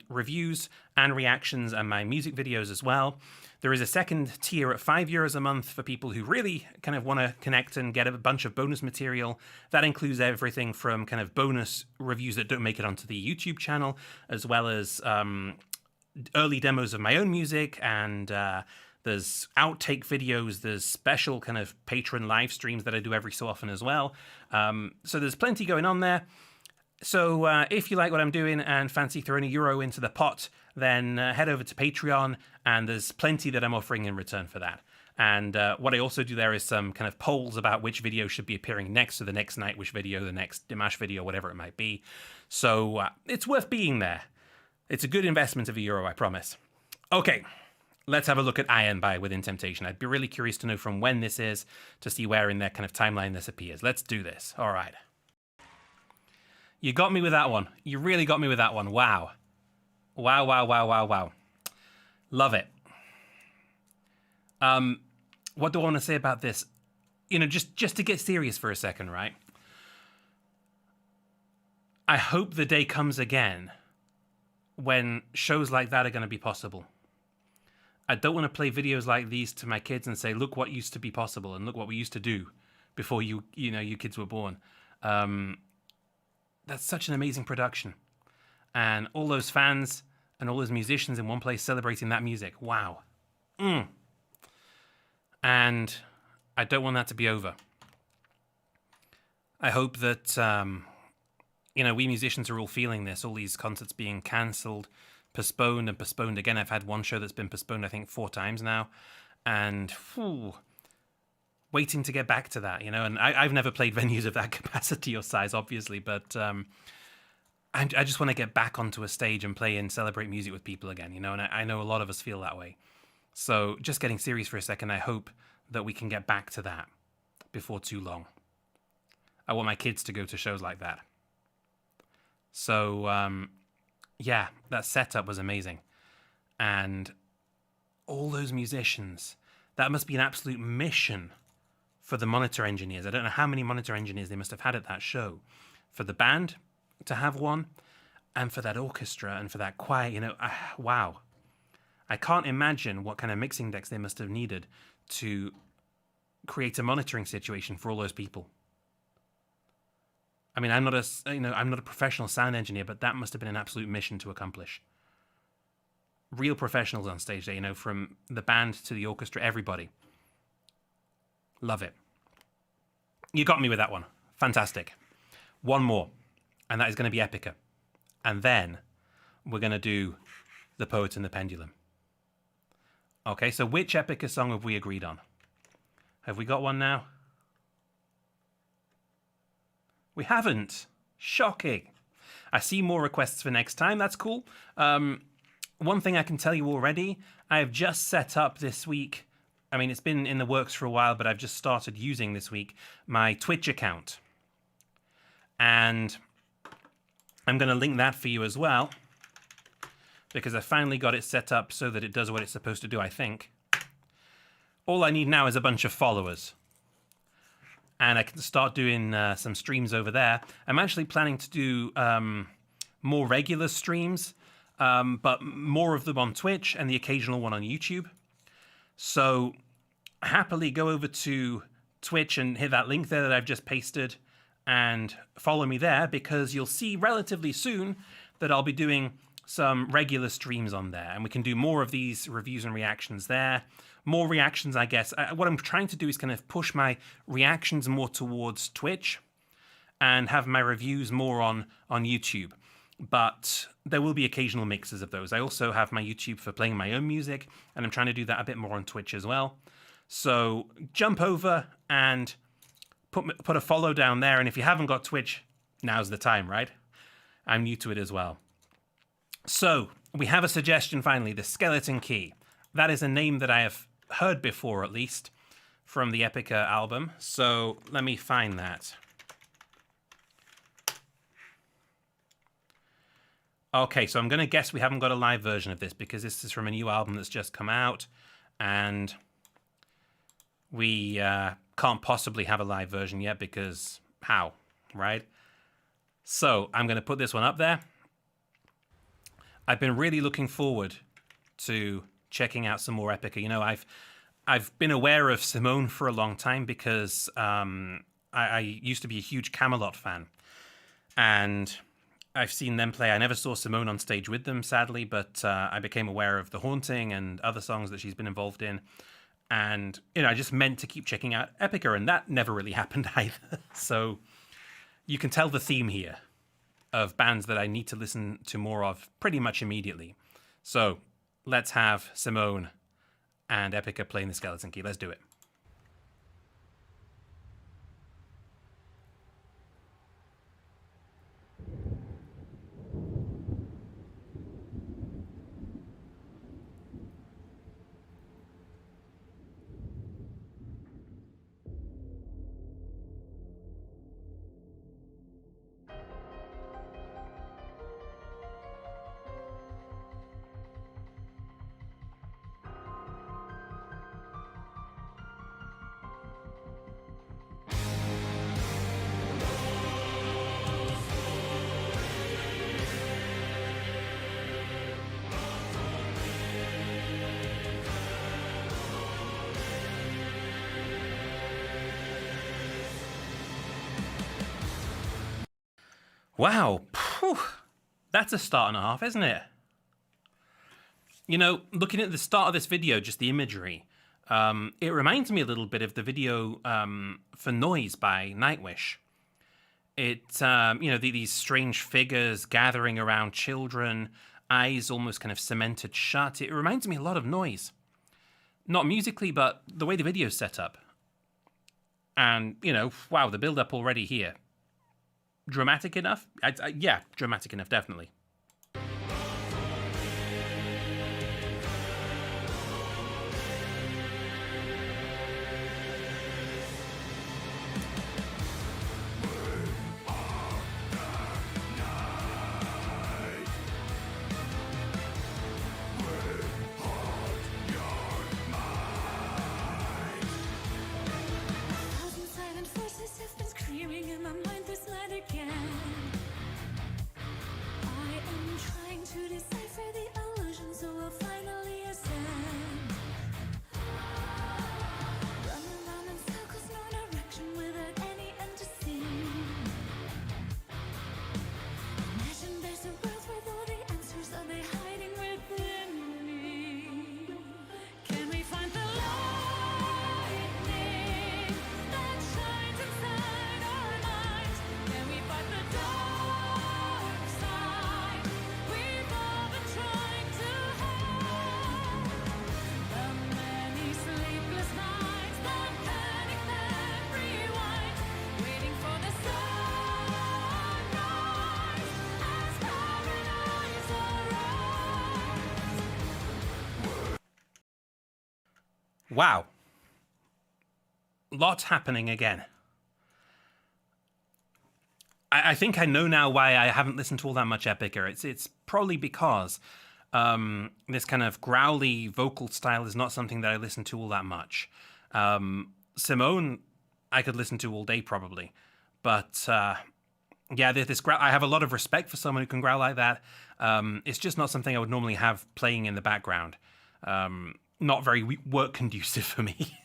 reviews and reactions and my music videos as well. There is a second tier at €5 a month for people who really kind of want to connect and get a bunch of bonus material. That includes everything from kind of bonus reviews that don't make it onto the YouTube channel, as well as early demos of my own music, and there's outtake videos, there's special kind of patron live streams that I do every so often as well. So there's plenty going on there. So if you like what I'm doing and fancy throwing €1 into the pot, then head over to Patreon, and there's plenty that I'm offering in return for that. And what I also do there is some kind of polls about which video should be appearing next to the next Nightwish video, the next Dimash video, whatever it might be. So it's worth being there. It's a good investment of €1, I promise. Okay, let's have a look at Iron by Within Temptation. I'd be really curious to know from when this is, to see where in their kind of timeline this appears. Let's do this. All right. You got me with that one. You really got me with that one. Wow. Wow, wow, wow, wow, wow. Love it. What do I want to say about this? Just to get serious for a second, right? I hope the day comes again when shows like that are going to be possible. I don't want to play videos like these to my kids and say, look what used to be possible and look what we used to do before you kids were born. That's such an amazing production. And all those fans and all those musicians in one place celebrating that music. Wow. And I don't want that to be over. I hope that, we musicians are all feeling this, all these concerts being cancelled, postponed and postponed again. I've had one show that's been postponed, I think, 4 times now. And waiting to get back to that, and I've never played venues of that capacity or size, obviously, but I just want to get back onto a stage and play and celebrate music with people again, and I know a lot of us feel that way. So just getting serious for a second, I hope that we can get back to that before too long. I want my kids to go to shows like that. So, yeah, that setup was amazing. And all those musicians, that must be an absolute mission for the monitor engineers. I don't know how many monitor engineers they must have had at that show. For the band to have one, and for that orchestra, and for that choir, wow. I can't imagine what kind of mixing decks they must have needed to create a monitoring situation for all those people. I mean, I'm not a professional sound engineer, but that must have been an absolute mission to accomplish. Real professionals on stage there, from the band to the orchestra, everybody. Love it. You got me with that one. Fantastic. One more, and that is going to be Epica. And then we're going to do The Poet and the Pendulum. Okay, so which Epica song have we agreed on? Have we got one now? We haven't. Shocking. I see more requests for next time. That's cool. One thing I can tell you already, I have just set up this week. I mean, it's been in the works for a while, but I've just started using this week my Twitch account. And I'm going to link that for you as well, because I finally got it set up so that it does what it's supposed to do, I think. All I need now is a bunch of followers. And I can start doing some streams over there. I'm actually planning to do more regular streams, but more of them on Twitch and the occasional one on YouTube. So happily go over to Twitch and hit that link there that I've just pasted and follow me there, because you'll see relatively soon that I'll be doing some regular streams on there, and we can do more of these reviews and reactions there. More reactions, I guess. What I'm trying to do is kind of push my reactions more towards Twitch and have my reviews more on YouTube. But there will be occasional mixes of those. I also have my YouTube for playing my own music, and I'm trying to do that a bit more on Twitch as well. So jump over and put a follow down there, and if you haven't got Twitch, now's the time, right? I'm new to it as well. So we have a suggestion finally, the Skeleton Key. That is a name that I have heard before, at least, from the Epica album. So let me find that. Okay, so I'm going to guess we haven't got a live version of this, because this is from a new album that's just come out, and we can't possibly have a live version yet, because how, right? So I'm going to put this one up there. I've been really looking forward to checking out some more Epica. You know, I've been aware of Simone for a long time, because I used to be a huge Camelot fan, and I've seen them play. I never saw Simone on stage with them, sadly, but I became aware of The Haunting and other songs that she's been involved in. And, you know, I just meant to keep checking out Epica, and that never really happened either. So you can tell the theme here of bands that I need to listen to more of pretty much immediately. So let's have Simone and Epica playing the Skeleton Key. Let's do it. Wow, Phew. That's a start and a half, isn't it? You know, looking at the start of this video, just the imagery, it reminds me a little bit of the video for Noise by Nightwish. It, you know, these strange figures gathering around children, eyes almost kind of cemented shut. It reminds me a lot of Noise. Not musically, but the way the video's set up. And, you know, wow, the build-up already here. Dramatic enough? Yeah, dramatic enough, definitely. In my mind this night again. I Wow. Lots happening again. I think I know now why I haven't listened to all that much Epica. It's probably because this kind of growly vocal style is not something that I listen to all that much. Simone, I could listen to all day probably, but yeah, this growl. I have a lot of respect for someone who can growl like that. It's just not something I would normally have playing in the background. Not very work conducive for me.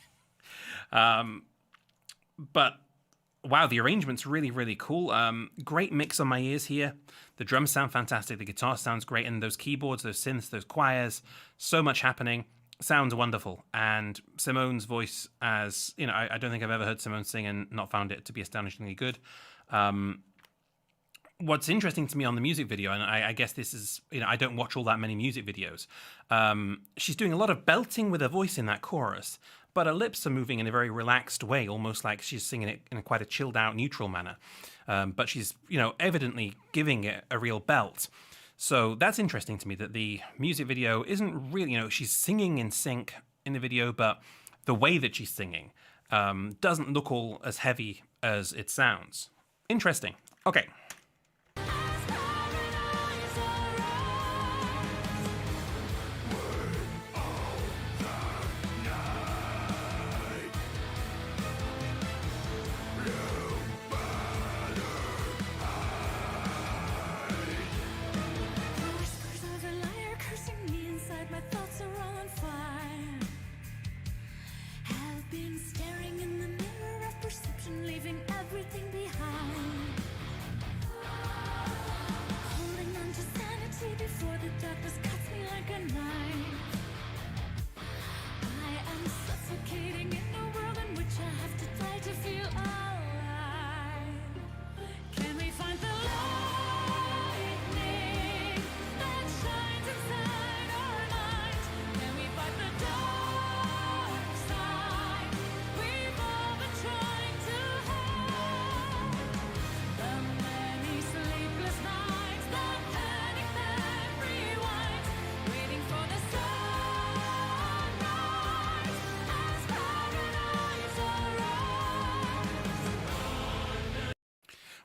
But wow, the arrangement's really, really cool. Great mix on my ears here. The drums sound fantastic. The guitar sounds great. And those keyboards, those synths, those choirs, so much happening. Sounds wonderful. And Simone's voice, as you know, I don't think I've ever heard Simone sing and not found it to be astonishingly good. What's interesting to me on the music video, and I guess this is, you know, I don't watch all that many music videos. She's doing a lot of belting with her voice in that chorus, but her lips are moving in a very relaxed way, almost like she's singing it in quite a chilled out, neutral manner. But she's, you know, evidently giving it a real belt. So that's interesting to me, that the music video isn't really, you know, she's singing in sync in the video, but the way that she's singing doesn't look all as heavy as it sounds. Interesting. Okay.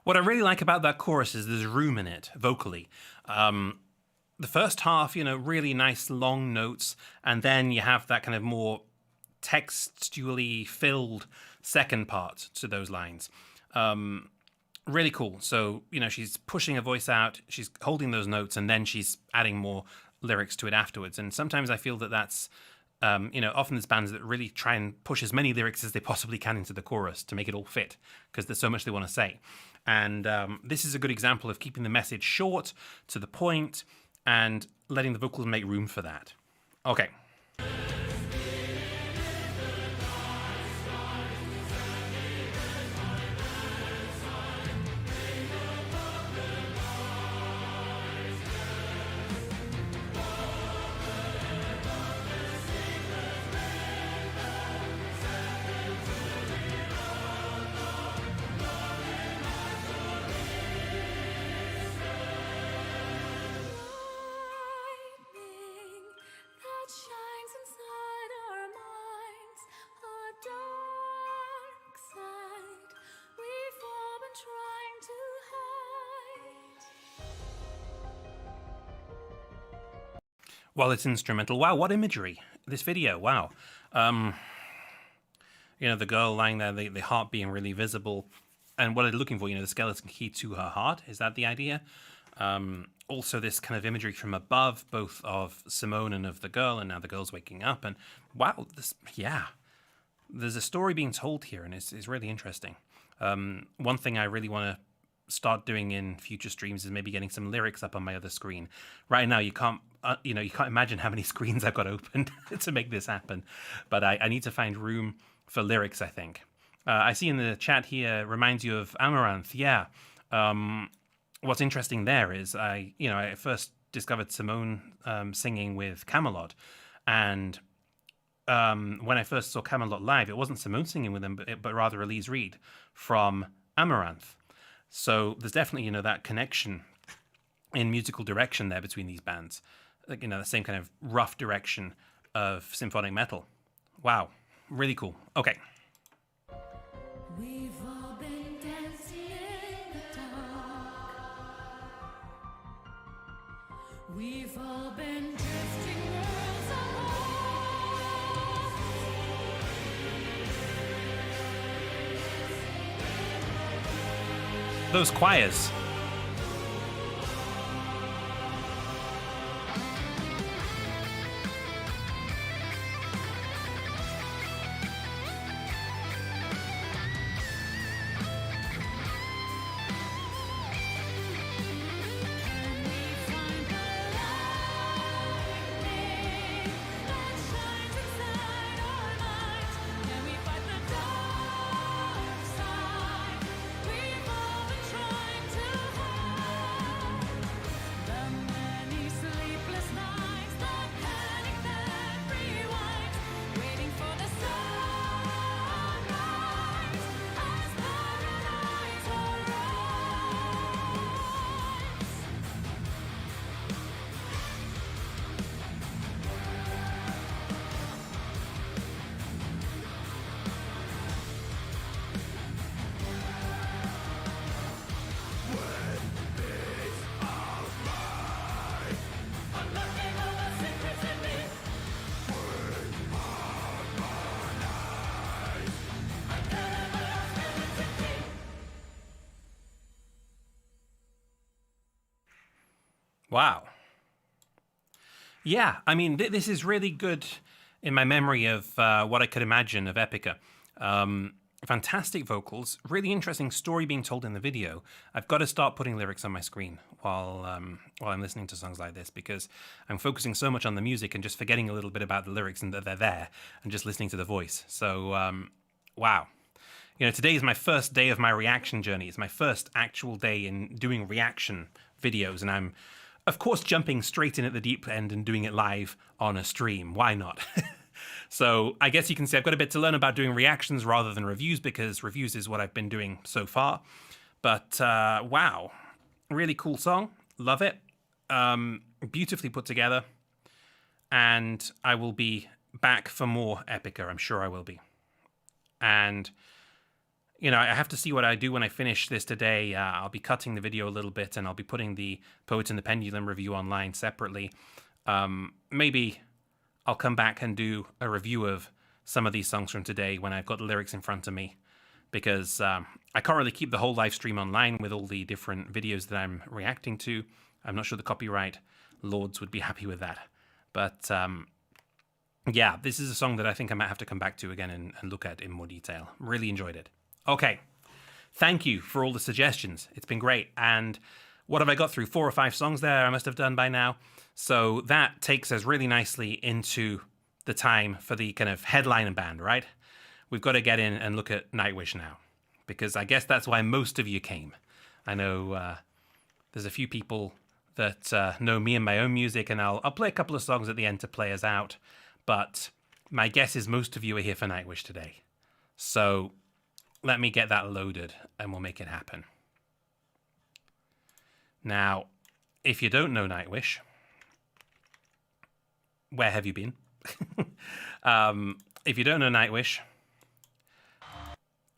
What I really like about that chorus is there's room in it, vocally. The first half, you know, really nice long notes, and then you have that kind of more textually filled second part to those lines. Really cool. So, you know, she's pushing her voice out, she's holding those notes, and then she's adding more lyrics to it afterwards. And sometimes I feel that that's, you know, often there's bands that really try and push as many lyrics as they possibly can into the chorus to make it all fit, because there's so much they want to say. And this is a good example of keeping the message short, to the point, and letting the vocals make room for that. Okay. While it's instrumental, wow, what imagery! This video, wow. You know, the girl lying there, the heart being really visible, and what they're looking for, you know, the skeleton key to her heart. Is that the idea? Also, this kind of imagery from above, both of Simone and of the girl, and now the girl's waking up, and wow, yeah. There's a story being told here, and it's really interesting. One thing I really want to start doing in future streams is maybe getting some lyrics up on my other screen. Right now, you can't imagine how many screens I've got open to make this happen. But I need to find room for lyrics, I think. I see in the chat here, reminds you of Amaranth. Yeah. What's interesting there is I first discovered Simone singing with Camelot, and when I first saw Camelot live, it wasn't Simone singing with them, but rather Elise Reed from Amaranth. So there's definitely, you know, that connection in musical direction there between these bands. Like, you know, the same kind of rough direction of symphonic metal. Wow. Really cool. Okay. We've all been dancing in the dark. We've all been drifting worlds apart. Those choirs. Wow. Yeah, I mean, this is really good in my memory of what I could imagine of Epica. Fantastic vocals, really interesting story being told in the video. I've got to start putting lyrics on my screen while I'm listening to songs like this, because I'm focusing so much on the music and just forgetting a little bit about the lyrics and that they're there and just listening to the voice. So, wow. You know, today is my first day of my reaction journey. It's my first actual day in doing reaction videos, and I'm, of course, jumping straight in at the deep end and doing it live on a stream. Why not? So I guess you can say I've got a bit to learn about doing reactions rather than reviews, because reviews is what I've been doing so far. But wow, really cool song. Love it. Beautifully put together. And I will be back for more Epica. I'm sure I will be. And, you know, I have to see what I do when I finish this today. I'll be cutting the video a little bit, and I'll be putting the Poet and the Pendulum review online separately. Maybe I'll come back and do a review of some of these songs from today when I've got the lyrics in front of me, because I can't really keep the whole live stream online with all the different videos that I'm reacting to. I'm not sure the copyright lords would be happy with that. But yeah, this is a song that I think I might have to come back to again and look at in more detail. Really enjoyed it. Okay, thank you for all the suggestions. It's been great. And what have I got through? 4 or 5 songs there I must have done by now. So that takes us really nicely into the time for the kind of headline band, right? We've got to get in and look at Nightwish now, because I guess that's why most of you came. I know there's a few people that know me and my own music, and I'll play a couple of songs at the end to play us out. But my guess is most of you are here for Nightwish today. So let me get that loaded and we'll make it happen. Now, if you don't know Nightwish, where have you been? If you don't know Nightwish,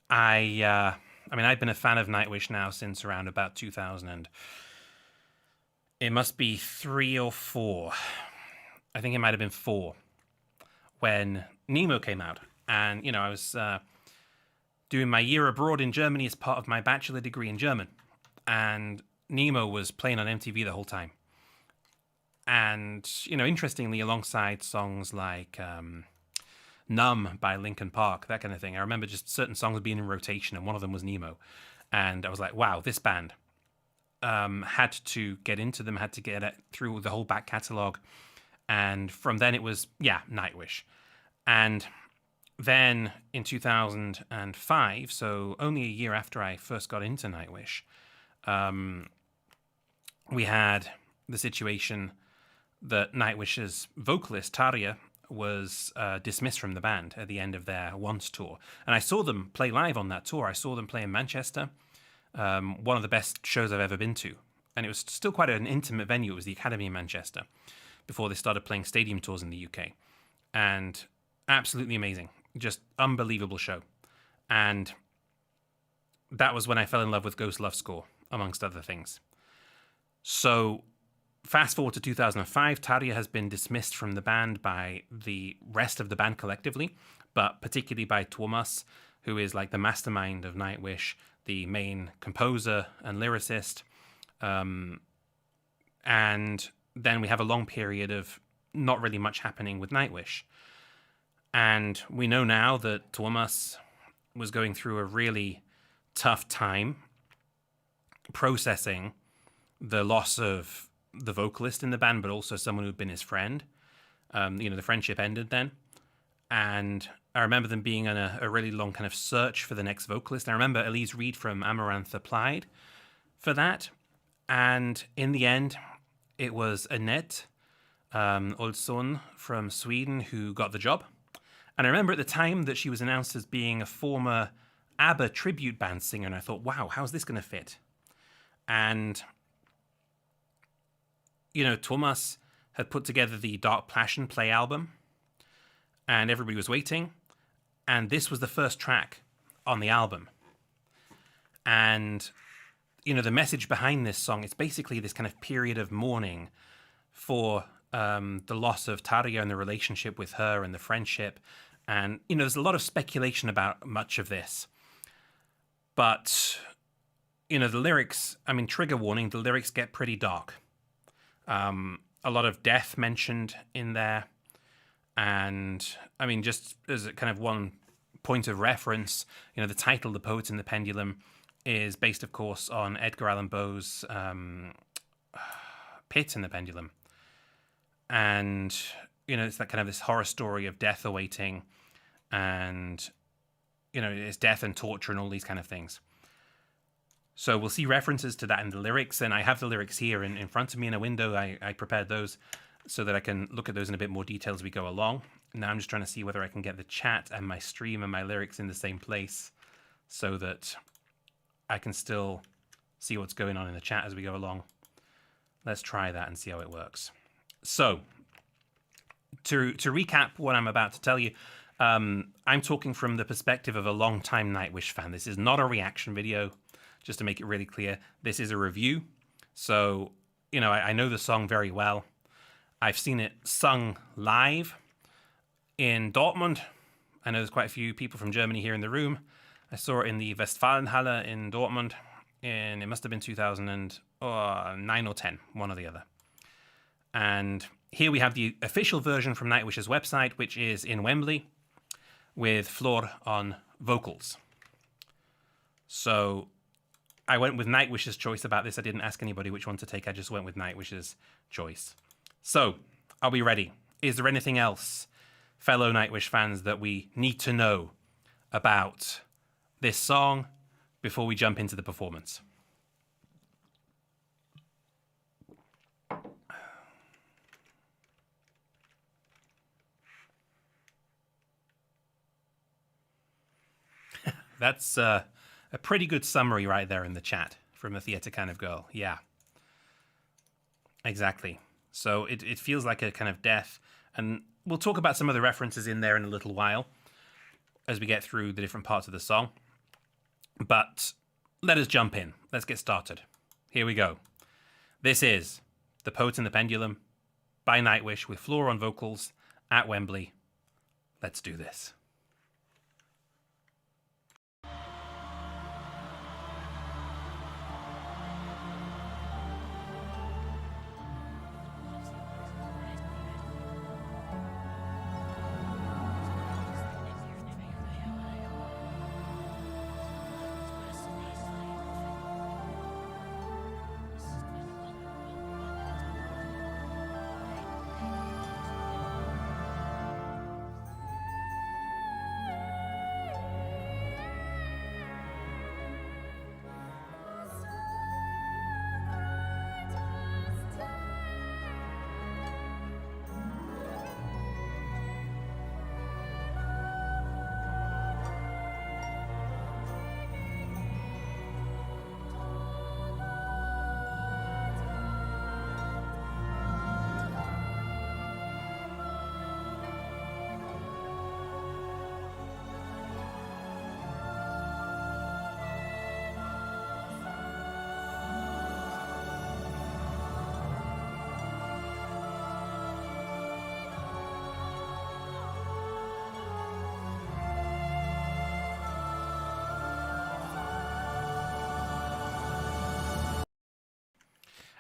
I mean, I've been a fan of Nightwish now since around about 2000. It must be 3 or 4. I think it might have been 4 when Nemo came out. And, you know, I was doing my year abroad in Germany as part of my bachelor degree in German. And Nemo was playing on MTV the whole time. And, you know, interestingly, alongside songs like Numb by Linkin Park, that kind of thing, I remember just certain songs being in rotation, and one of them was Nemo. And I was like, wow, this band had to get into them, had to get it through the whole back catalogue. And from then it was, yeah, Nightwish. And then in 2005, so only a year after I first got into Nightwish, we had the situation that Nightwish's vocalist, Tarja, was dismissed from the band at the end of their Once tour. And I saw them play live on that tour. I saw them play in Manchester, one of the best shows I've ever been to. And it was still quite an intimate venue. It was the Academy in Manchester, before they started playing stadium tours in the UK. And Absolutely amazing. Just unbelievable show. And that was when I fell in love with Ghost Love Score, amongst other things. So fast forward to 2005, Tarja has been dismissed from the band by the rest of the band collectively, but particularly by Tuomas, who is like the mastermind of Nightwish, the main composer and lyricist. And then we have a long period of not really much happening with Nightwish. And we know now that Tuomas was going through a really tough time processing the loss of the vocalist in the band, but also someone who'd been his friend. The friendship ended then. And I remember them being on a really long kind of search for the next vocalist. And I remember Elise Reed from Amaranth applied for that. And in the end, it was Annette Olsson from Sweden who got the job. And I remember at the time that she was announced as being a former ABBA tribute band singer. And I thought, wow, how's this going to fit? And, Thomas had put together the Dark Passion Play album. And everybody was waiting. And this was the first track on the album. And, the message behind this song, it's basically this kind of period of mourning for the loss of Tarja and the relationship with her and the friendship. And, there's a lot of speculation about much of this. But, the lyrics, trigger warning, the lyrics get pretty dark. A lot of death mentioned in there. And, just as a kind of one point of reference, the title, The Poet in the Pendulum, is based, of course, on Edgar Allan Poe's Pit in the Pendulum. And, it's that kind of this horror story of death awaiting and, it's death and torture and all these kind of things. So we'll see references to that in the lyrics, and I have the lyrics here in front of me in a window. I prepared those so that I can look at those in a bit more detail as we go along. Now I'm just trying to see whether I can get the chat and my stream and my lyrics in the same place so that I can still see what's going on in the chat as we go along. Let's try that and see how it works. So, to recap what I'm about to tell you, I'm talking from the perspective of a long-time Nightwish fan. This is not a reaction video, just to make it really clear. This is a review. So, I know the song very well. I've seen it sung live in Dortmund. I know there's quite a few people from Germany here in the room. I saw it in the Westfalenhalle in Dortmund, and it must have been 2009 or 10, one or the other. And here we have the official version from Nightwish's website, which is in Wembley, with Floor on vocals. So I went with Nightwish's choice about this. I didn't ask anybody which one to take. I just went with Nightwish's choice. So, are we ready? Is there anything else, fellow Nightwish fans, that we need to know about this song before we jump into the performance? That's a pretty good summary right there in the chat from a theatre kind of girl. Yeah, exactly. So it feels like a kind of death. And we'll talk about some of the references in there in a little while as we get through the different parts of the song. But let us jump in. Let's get started. Here we go. This is The Poet in the Pendulum by Nightwish with Floor on vocals at Wembley. Let's do this.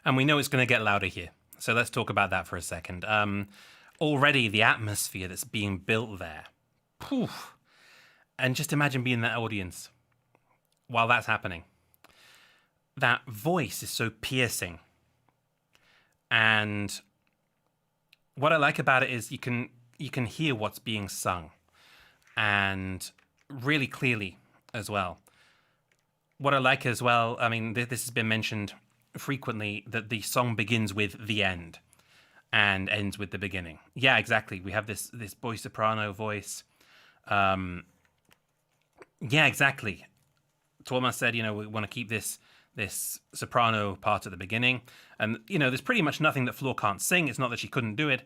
And we know it's going to get louder here. So let's talk about that for a second. Already the atmosphere that's being built there. Whew. And just imagine being in that audience while that's happening. That voice is so piercing. And what I like about it is you can hear what's being sung. And really clearly as well. What I like as well, I mean, this has been mentioned frequently, that the song begins with the end and ends with the beginning. Yeah, exactly. We have this boy soprano voice. Yeah, exactly. Tuomas said, you know, we want to keep this soprano part at the beginning. And, you know, there's pretty much nothing that Floor can't sing. It's not that she couldn't do it,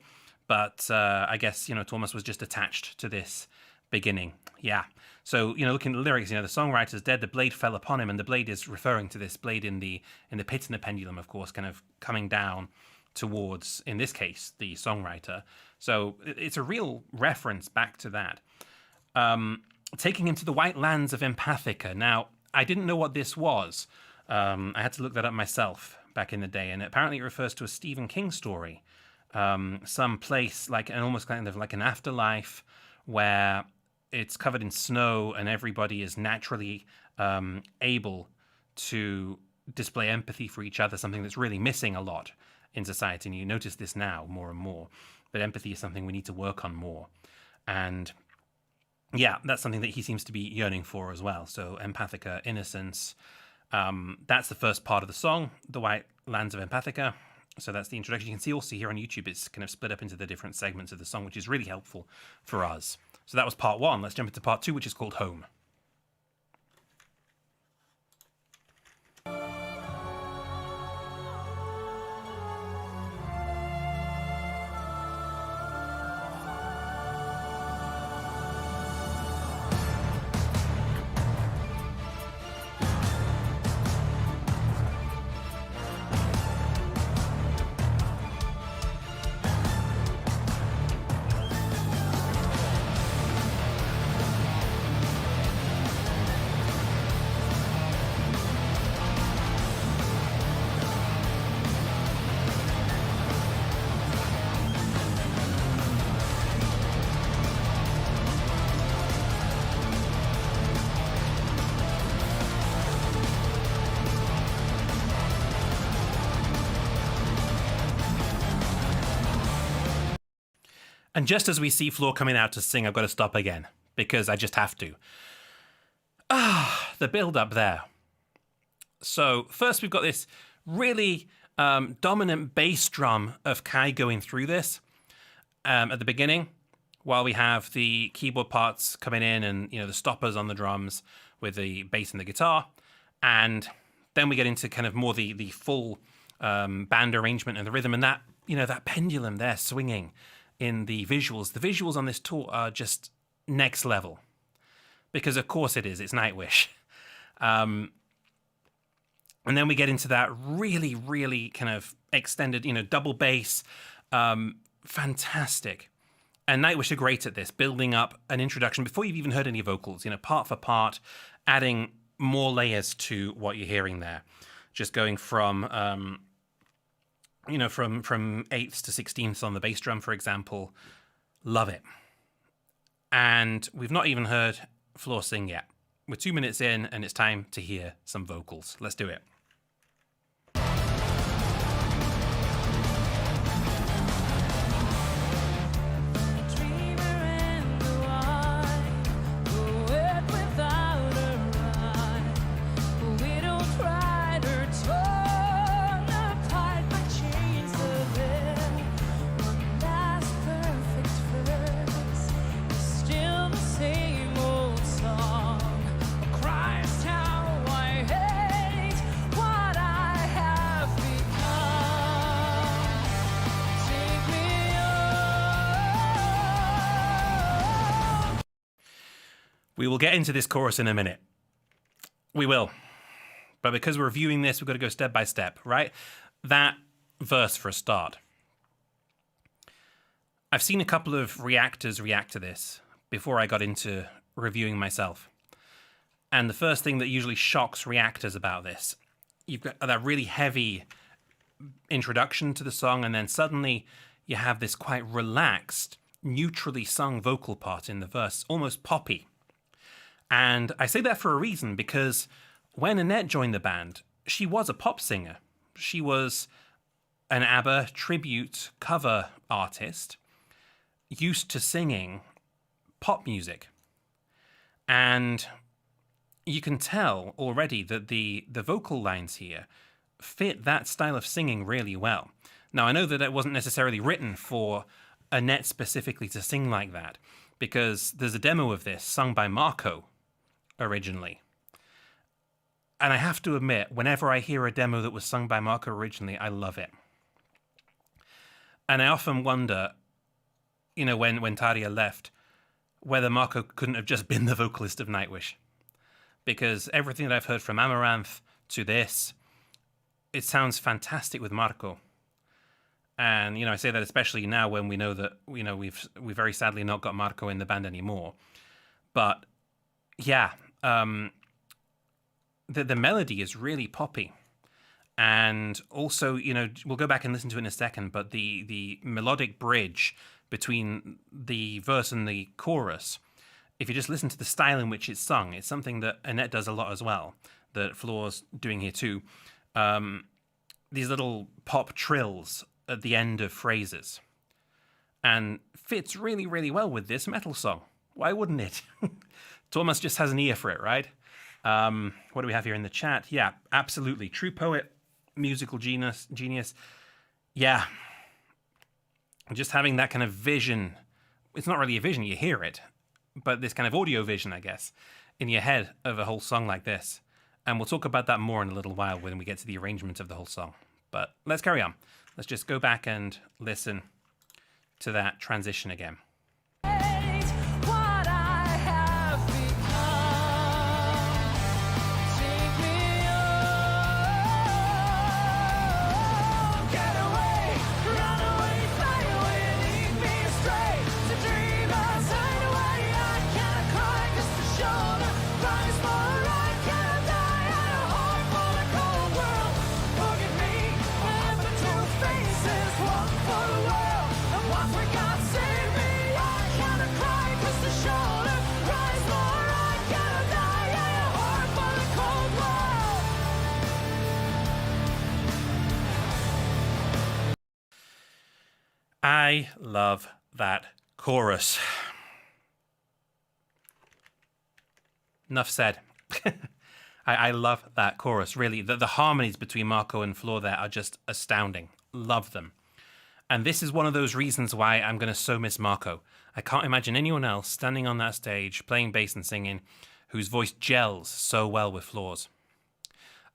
but I guess, you know, Tuomas was just attached to this beginning. Yeah. So, you know, looking at the lyrics, you know, the songwriter's dead, the blade fell upon him, and the blade is referring to this blade in the pit in the pendulum, of course, kind of coming down towards, in this case, the songwriter. So it's a real reference back to that. Taking him to the white lands of Empathica. Now, I didn't know what this was. I had to look that up myself back in the day, and apparently it refers to a Stephen King story. Some place, like an almost kind of like an afterlife, where it's covered in snow and everybody is naturally able to display empathy for each other, something that's really missing a lot in society. And you notice this now more and more, that empathy is something we need to work on more. And yeah, that's something that he seems to be yearning for as well. So Empathica, innocence. That's the first part of the song, The White Lands of Empathica. So that's the introduction. You can see also here on YouTube, it's kind of split up into the different segments of the song, which is really helpful for us. So that was part one. Let's jump into part two, which is called Home. And just as we see Floor coming out to sing, I've got to stop again, because I just have to. The build-up there. So first we've got this really dominant bass drum of Kai going through this at the beginning, while we have the keyboard parts coming in and, you know, the stoppers on the drums with the bass and the guitar. And then we get into kind of more the full band arrangement and the rhythm, and that, you know, that pendulum there swinging in the visuals. The visuals on this tour are just next level, because of course it is. It's Nightwish. And then we get into that really, really kind of extended, you know, double bass. Fantastic. And Nightwish are great at this, building up an introduction before you've even heard any vocals, you know, part for part, adding more layers to what you're hearing there. Just going from, you know, from eighths to sixteenths on the bass drum, for example. Love it. And we've not even heard Floor sing yet. We're 2 minutes in, and it's time to hear some vocals. Let's do it. We will get into this chorus in a minute. We will. But because we're reviewing this, we've got to go step by step, right? That verse for a start. I've seen a couple of reactors react to this before I got into reviewing myself. And the first thing that usually shocks reactors about this, you've got that really heavy introduction to the song, and then suddenly you have this quite relaxed, neutrally sung vocal part in the verse, almost poppy. And I say that for a reason, because when Annette joined the band, she was a pop singer. She was an ABBA tribute cover artist, used to singing pop music. And you can tell already that the vocal lines here fit that style of singing really well. Now, I know that it wasn't necessarily written for Annette specifically to sing like that, because there's a demo of this sung by Marco originally. And I have to admit, whenever I hear a demo that was sung by Marco originally, I love it. And I often wonder, you know, when Tarja left, whether Marco couldn't have just been the vocalist of Nightwish. Because everything that I've heard from Amaranth to this, it sounds fantastic with Marco. And, you know, I say that especially now when we know that, you know, we've very sadly not got Marco in the band anymore. But, yeah, the melody is really poppy. And also, you know, we'll go back and listen to it in a second, but the melodic bridge between the verse and the chorus, if you just listen to the style in which it's sung, it's something that Annette does a lot as well, that Floor's doing here too. These little pop trills at the end of phrases. And fits really, really well with this metal song. Why wouldn't it? Thomas just has an ear for it, right? What do we have here in the chat? Yeah, absolutely. True poet, musical genius. Yeah. Just having that kind of vision. It's not really a vision, you hear it. But this kind of audio vision, I guess, in your head of a whole song like this. And we'll talk about that more in a little while when we get to the arrangement of the whole song. But let's carry on. Let's just go back and listen to that transition again. I love that chorus. Enough said. I love that chorus, really. The harmonies between Marco and Floor there are just astounding. Love them. And this is one of those reasons why I'm going to so miss Marco. I can't imagine anyone else standing on that stage, playing bass and singing, whose voice gels so well with Floor's.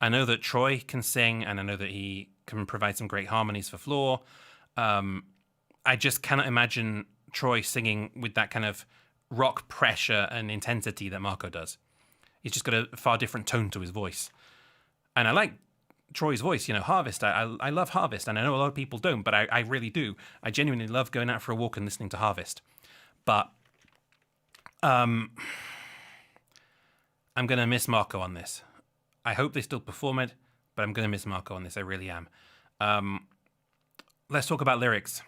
I know that Troy can sing, and I know that he can provide some great harmonies for Floor. I just cannot imagine Troy singing with that kind of rock pressure and intensity that Marco does. He's just got a far different tone to his voice. And I like Troy's voice, you know, Harvest. I love Harvest, and I know a lot of people don't, but I really do. I genuinely love going out for a walk and listening to Harvest. But I'm going to miss Marco on this. I hope they still perform it, but I'm going to miss Marco on this. I really am. Let's talk about lyrics.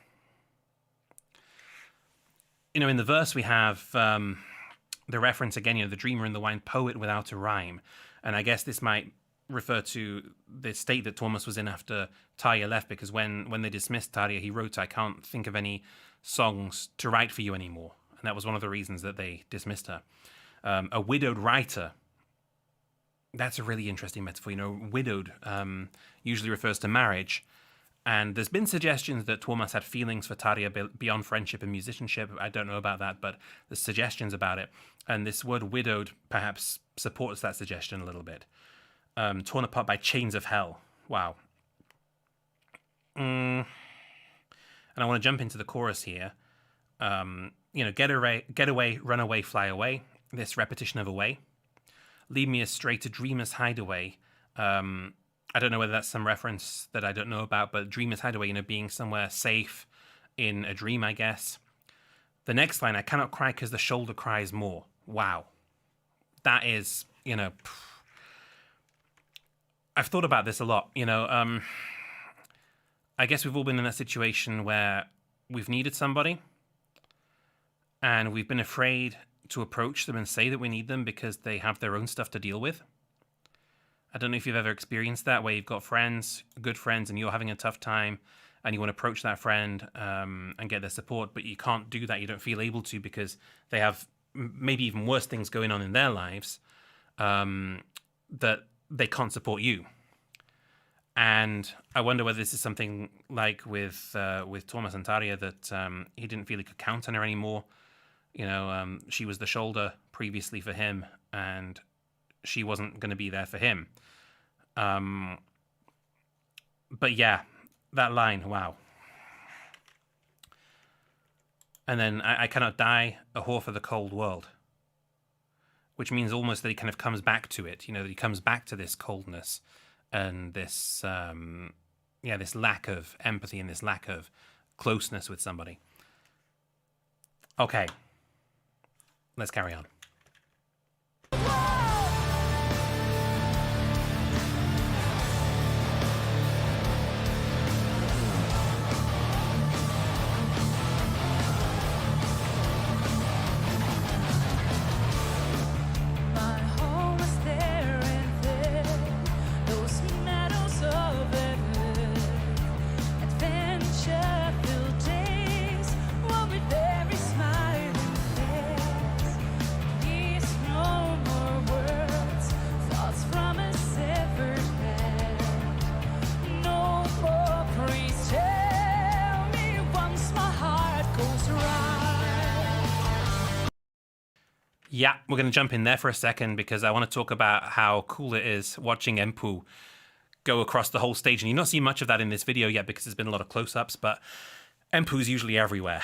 You know, in the verse we have the reference again, you know, the dreamer and the wine poet without a rhyme. And I guess this might refer to the state that Thomas was in after Tarja left, because when they dismissed Tarja, he wrote, "I can't think of any songs to write for you anymore." And that was one of the reasons that they dismissed her. A widowed writer. That's a really interesting metaphor. You know, widowed usually refers to marriage. And there's been suggestions that Thomas had feelings for Tarja beyond friendship and musicianship. I don't know about that, but there's suggestions about it. And this word widowed perhaps supports that suggestion a little bit. Torn apart by chains of hell. Wow. And I want to jump into the chorus here. You know, get away, run away, fly away. This repetition of away. Lead me astray to dreamers hideaway. I don't know whether that's some reference that I don't know about, but dreamers hideaway, you know, being somewhere safe in a dream, I guess. The next line, I cannot cry because the shoulder cries more. Wow. That is, you know, I've thought about this a lot, you know. I guess we've all been in that situation where we've needed somebody and we've been afraid to approach them and say that we need them because they have their own stuff to deal with. I don't know if you've ever experienced that, where you've got friends, good friends, and you're having a tough time and you want to approach that friend and get their support, but you can't do that. You don't feel able to because they have maybe even worse things going on in their lives that they can't support you. And I wonder whether this is something like with Thomas and Tarja, that he didn't feel he could count on her anymore. You know, she was the shoulder previously for him, and she wasn't going to be there for him. But yeah, that line, wow. And then I cannot die, a whore for the cold world. Which means almost that he kind of comes back to it, you know, that he comes back to this coldness and this, this lack of empathy and this lack of closeness with somebody. Okay, let's carry on. Yeah, we're going to jump in there for a second because I want to talk about how cool it is watching Empu go across the whole stage. And you've not seen much of that in this video yet because there's been a lot of close-ups, but Empu's usually everywhere.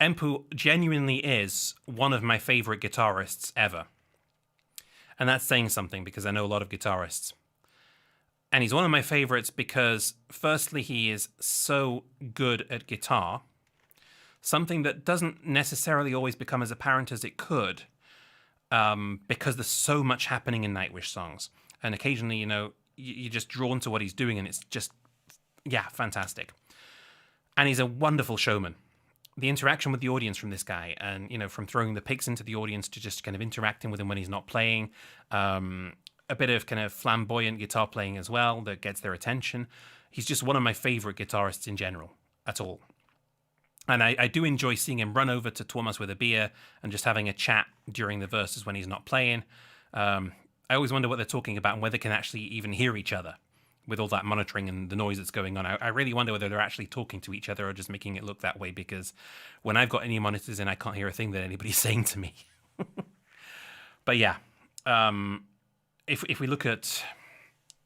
Empu genuinely is one of my favorite guitarists ever. And that's saying something because I know a lot of guitarists. And he's one of my favorites because, firstly, he is so good at guitar. Something that doesn't necessarily always become as apparent as it could because there's so much happening in Nightwish songs. And occasionally, you know, you're just drawn to what he's doing and it's just, yeah, fantastic. And he's a wonderful showman. The interaction with the audience from this guy and, you know, from throwing the picks into the audience to just kind of interacting with him when he's not playing. A bit of kind of flamboyant guitar playing as well that gets their attention. He's just one of my favorite guitarists in general, at all. And I do enjoy seeing him run over to Thomas with a beer and just having a chat during the verses when he's not playing. I always wonder what they're talking about and whether they can actually even hear each other with all that monitoring and the noise that's going on. I really wonder whether they're actually talking to each other or just making it look that way, because when I've got any monitors in, I can't hear a thing that anybody's saying to me. But yeah, if we look at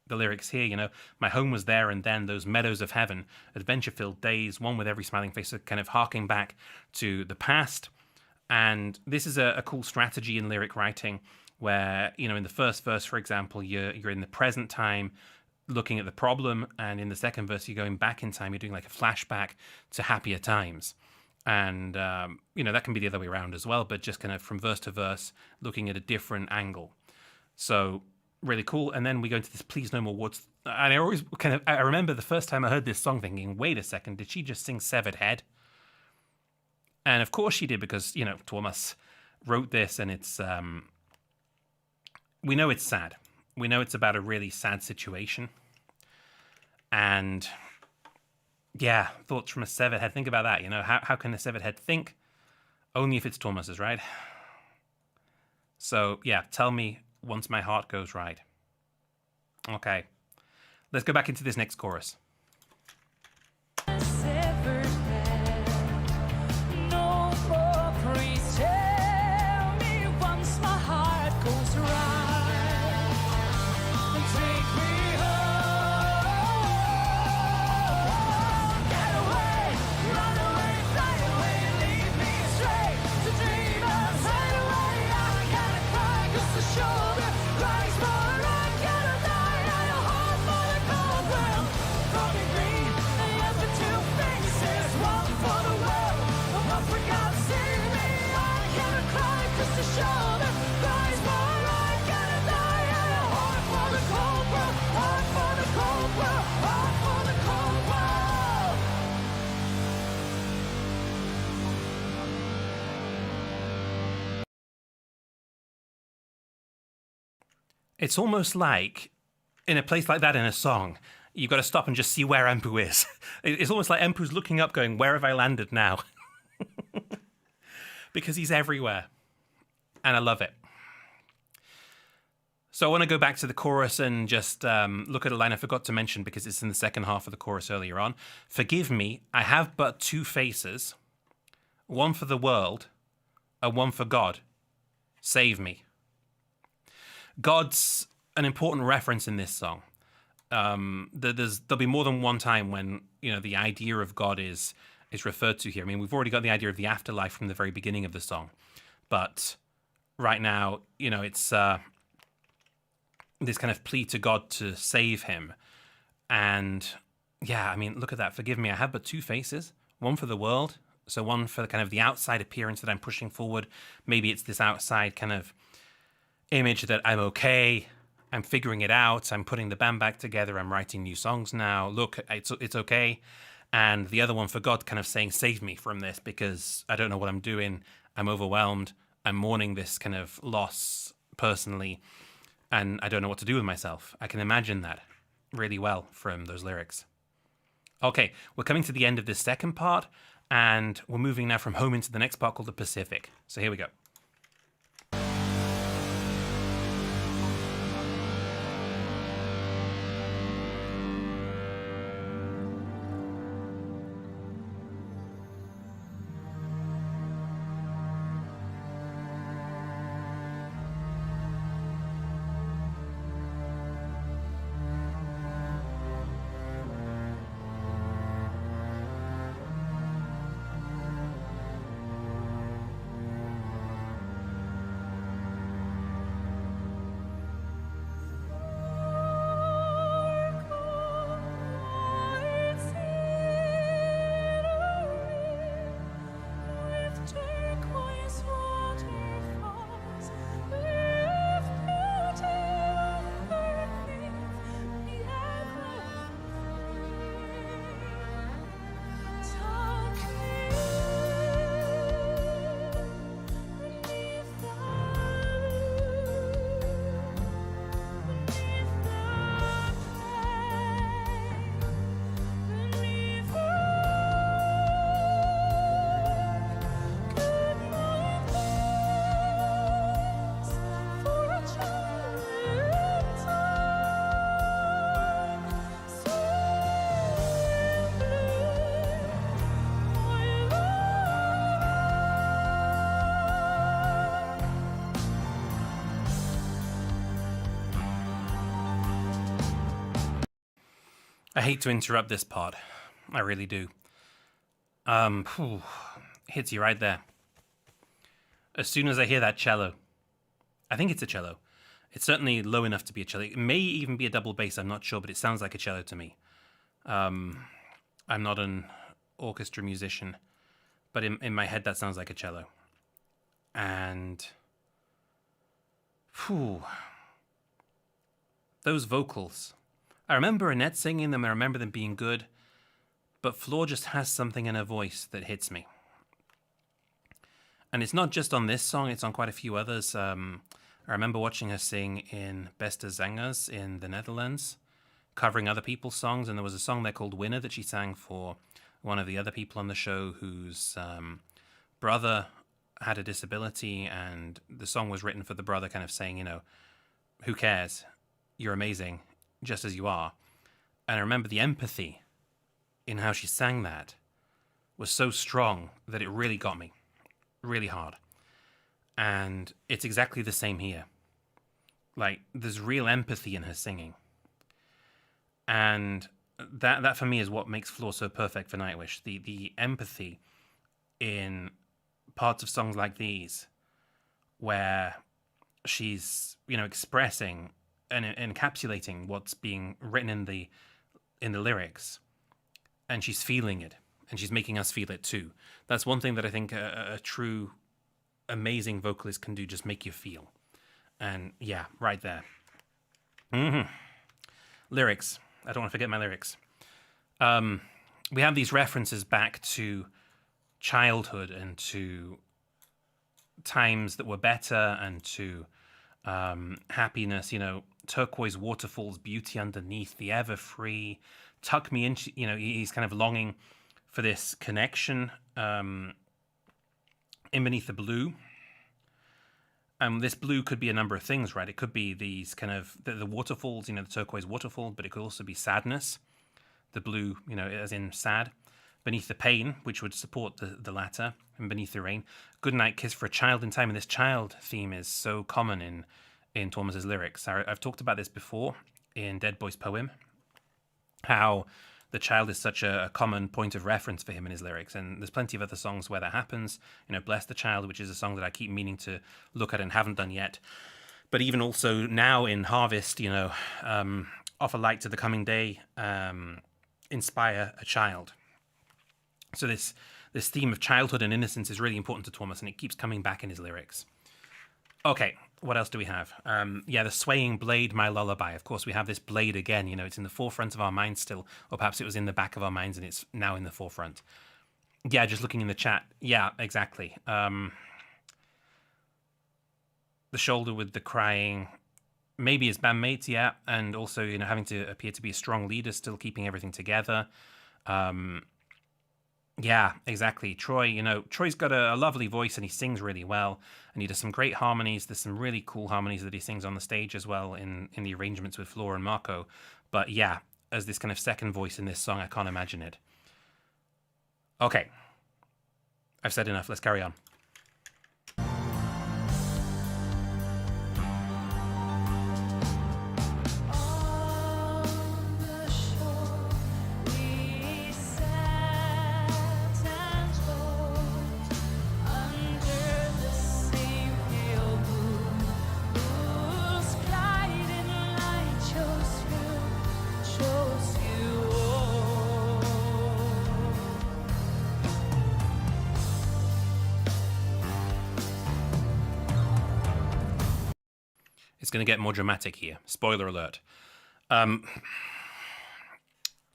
the lyrics here, you know, my home was there and then, those meadows of heaven, adventure-filled days, one with every smiling face, so kind of harking back to the past. And this is a cool strategy in lyric writing where, you know, in the first verse, for example, you're in the present time looking at the problem, and in the second verse, you're going back in time, you're doing like a flashback to happier times. And, you know, that can be the other way around as well, but just kind of from verse to verse, looking at a different angle. So really cool. And then we go into this Please No More Words. And I remember the first time I heard this song thinking, wait a second, did she just sing Severed Head? And of course she did, because, you know, Thomas wrote this, and it's, we know it's sad. We know it's about a really sad situation. And yeah, thoughts from a severed head. Think about that, you know, how can a severed head think? Only if it's Thomas's, right? So yeah, tell me once my heart goes right. Okay, let's go back into this next chorus. It's almost like in a place like that in a song, you've got to stop and just see where Empu is. It's almost like Empu's looking up going, where have I landed now? Because he's everywhere. And I love it. So I want to go back to the chorus and just look at a line I forgot to mention because it's in the second half of the chorus earlier on. Forgive me, I have but two faces, one for the world and one for God. Save me. God's an important reference in this song. There'll be more than one time when the idea of God is referred to here. I mean, we've already got the idea of the afterlife from the very beginning of the song, but right now, it's this kind of plea to God to save him. And yeah, I mean, look at that. Forgive me, I have but two faces, one for the world, so one for kind of the outside appearance that I'm pushing forward. Maybe it's this outside kind of image that I'm okay, I'm figuring it out, I'm putting the band back together, I'm writing new songs now, look, it's okay. And the other one for God kind of saying, save me from this because I don't know what I'm doing, I'm overwhelmed, I'm mourning this kind of loss personally, and I don't know what to do with myself. I can imagine that really well from those lyrics. Okay, we're coming to the end of this second part, and we're moving now from home into the next part called the Pacific. So here we go. I hate to interrupt this part. I really do. Hits you right there. As soon as I hear that cello, I think it's a cello. It's certainly low enough to be a cello. It may even be a double bass, I'm not sure, but it sounds like a cello to me. I'm not an orchestra musician, but in my head that sounds like a cello. And those vocals. I remember Annette singing them, I remember them being good, but Flor just has something in her voice that hits me. And it's not just on this song, it's on quite a few others. I remember watching her sing in Beste Zangers in the Netherlands, covering other people's songs, and there was a song there called Winner that she sang for one of the other people on the show whose brother had a disability, and the song was written for the brother kind of saying, who cares? You're amazing, just as you are. And I remember the empathy in how she sang that was so strong that it really got me, really hard. And it's exactly the same here. Like, there's real empathy in her singing. And that for me is what makes Flor so perfect for Nightwish. The empathy in parts of songs like these where she's, expressing and encapsulating what's being written in the lyrics, and she's feeling it, and she's making us feel it too. That's one thing that I think a true amazing vocalist can do, just make you feel. And yeah, right there. Lyrics. I don't want to forget my lyrics. We have these references back to childhood and to times that were better and to happiness, turquoise waterfalls, beauty underneath, the ever free, tuck me in. He's kind of longing for this connection in beneath the blue. This blue could be a number of things, right? It could be these kind of the waterfalls, the turquoise waterfall, but it could also be sadness. The blue, as in sad. Beneath the pain, which would support the latter, and beneath the rain. Goodnight kiss for a child in time, and this child theme is so common in Thomas's lyrics. I've talked about this before in Dead Boy's poem, how the child is such a common point of reference for him in his lyrics, and there's plenty of other songs where that happens. Bless the Child, which is a song that I keep meaning to look at and haven't done yet. But even also now in Harvest, offer light to the coming day, inspire a child. So this theme of childhood and innocence is really important to Thomas, and it keeps coming back in his lyrics. Okay, what else do we have? The swaying blade, my lullaby. Of course, we have this blade again. It's in the forefront of our minds still, or perhaps it was in the back of our minds and it's now in the forefront. Yeah, just looking in the chat. Yeah, exactly. The shoulder with the crying, maybe his bandmates, yeah, and also having to appear to be a strong leader, still keeping everything together. Yeah, exactly. Troy's got a lovely voice and he sings really well, and he does some great harmonies. There's some really cool harmonies that he sings on the stage as well in the arrangements with Flora and Marco. But yeah, as this kind of second voice in this song, I can't imagine it. Okay. I've said enough. Let's carry on. It's going to get more dramatic here. Spoiler alert. I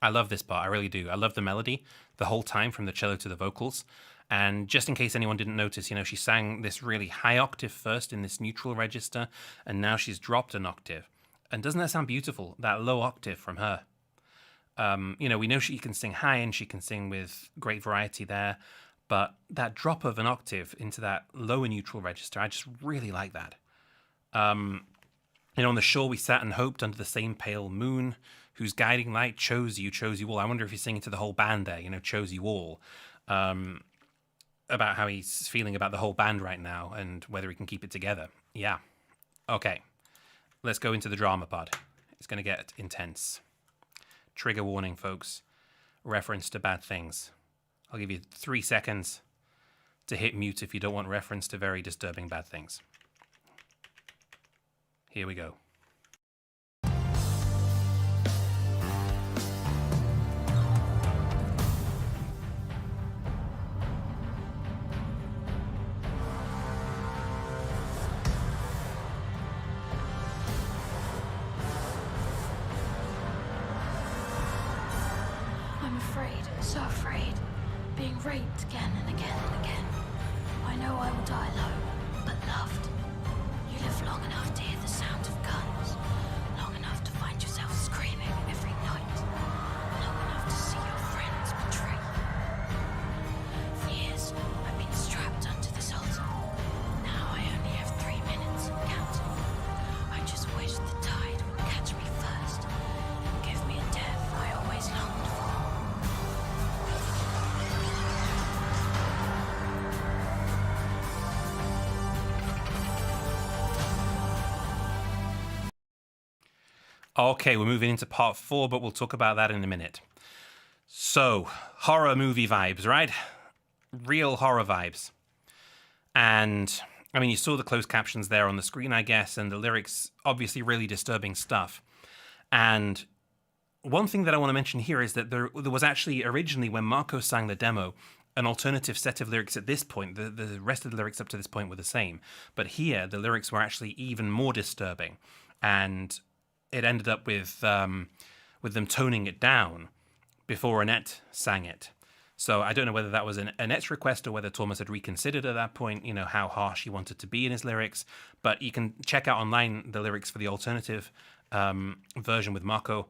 love this part. I really do. I love the melody the whole time from the cello to the vocals. And just in case anyone didn't notice, she sang this really high octave first in this neutral register, and now she's dropped an octave. And doesn't that sound beautiful? That low octave from her. We know she can sing high and she can sing with great variety there, but that drop of an octave into that lower neutral register, I just really like that. On the shore we sat and hoped under the same pale moon, whose guiding light chose you all. I wonder if he's singing to the whole band there, chose you all. About how he's feeling about the whole band right now and whether he can keep it together. Yeah. Okay. Let's go into the drama part. It's going to get intense. Trigger warning, folks. Reference to bad things. I'll give you 3 seconds to hit mute if you don't want reference to very disturbing bad things. Here we go. I'm afraid, so afraid, being raped again and again and again. I know I will die alone, but loved. You live long enough to hear the sound of guns, long enough to find yourself screaming every night, long enough to see your friends betray you. For years, I've been strapped onto this altar. Now I only have 3 minutes and counting. I just wish the tide would catch me first and give me a death I always longed for. Okay, we're moving into part 4, but we'll talk about that in a minute. So, horror movie vibes, right? Real horror vibes. And, you saw the closed captions there on the screen, I guess, and the lyrics, obviously really disturbing stuff. And one thing that I want to mention here is that there was actually originally, when Marco sang the demo, an alternative set of lyrics at this point. The rest of the lyrics up to this point were the same. But here, the lyrics were actually even more disturbing. And it ended up with them toning it down before Annette sang it. So I don't know whether that was an Annette's request or whether Thomas had reconsidered at that point, you know, how harsh he wanted to be in his lyrics. But you can check out online the lyrics for the alternative version with Marco.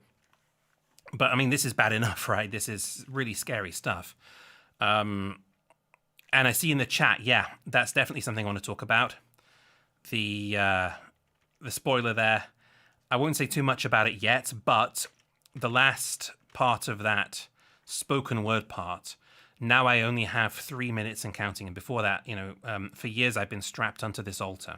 But I mean, this is bad enough, right? This is really scary stuff. And I see in the chat, yeah, that's definitely something I want to talk about. The spoiler there. I won't say too much about it yet, but the last part of that spoken word part, now I only have 3 minutes and counting. And before that, you know, for years I've been strapped onto this altar.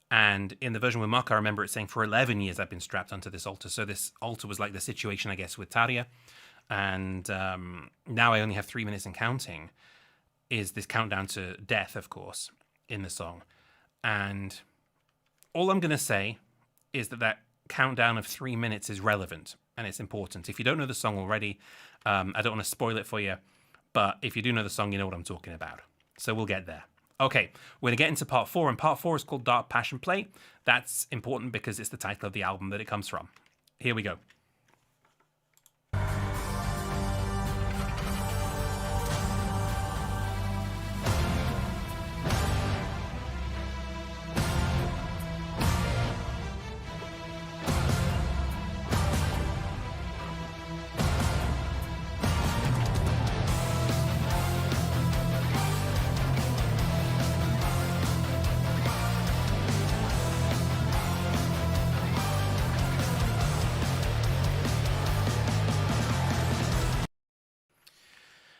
And in the version with Mark, I remember it saying for 11 years I've been strapped onto this altar. So this altar was like the situation, I guess, with Taria. And now I only have 3 minutes and counting, is this countdown to death, of course, in the song. And all I'm going to say is that countdown of 3 minutes is relevant and it's important. If you don't know the song already, I don't want to spoil it for you, but if you do know the song, you know what I'm talking about. So we'll get there. Okay, we're going to get into part 4, and part 4 is called Dark Passion Play. That's important because it's the title of the album that it comes from. Here we go.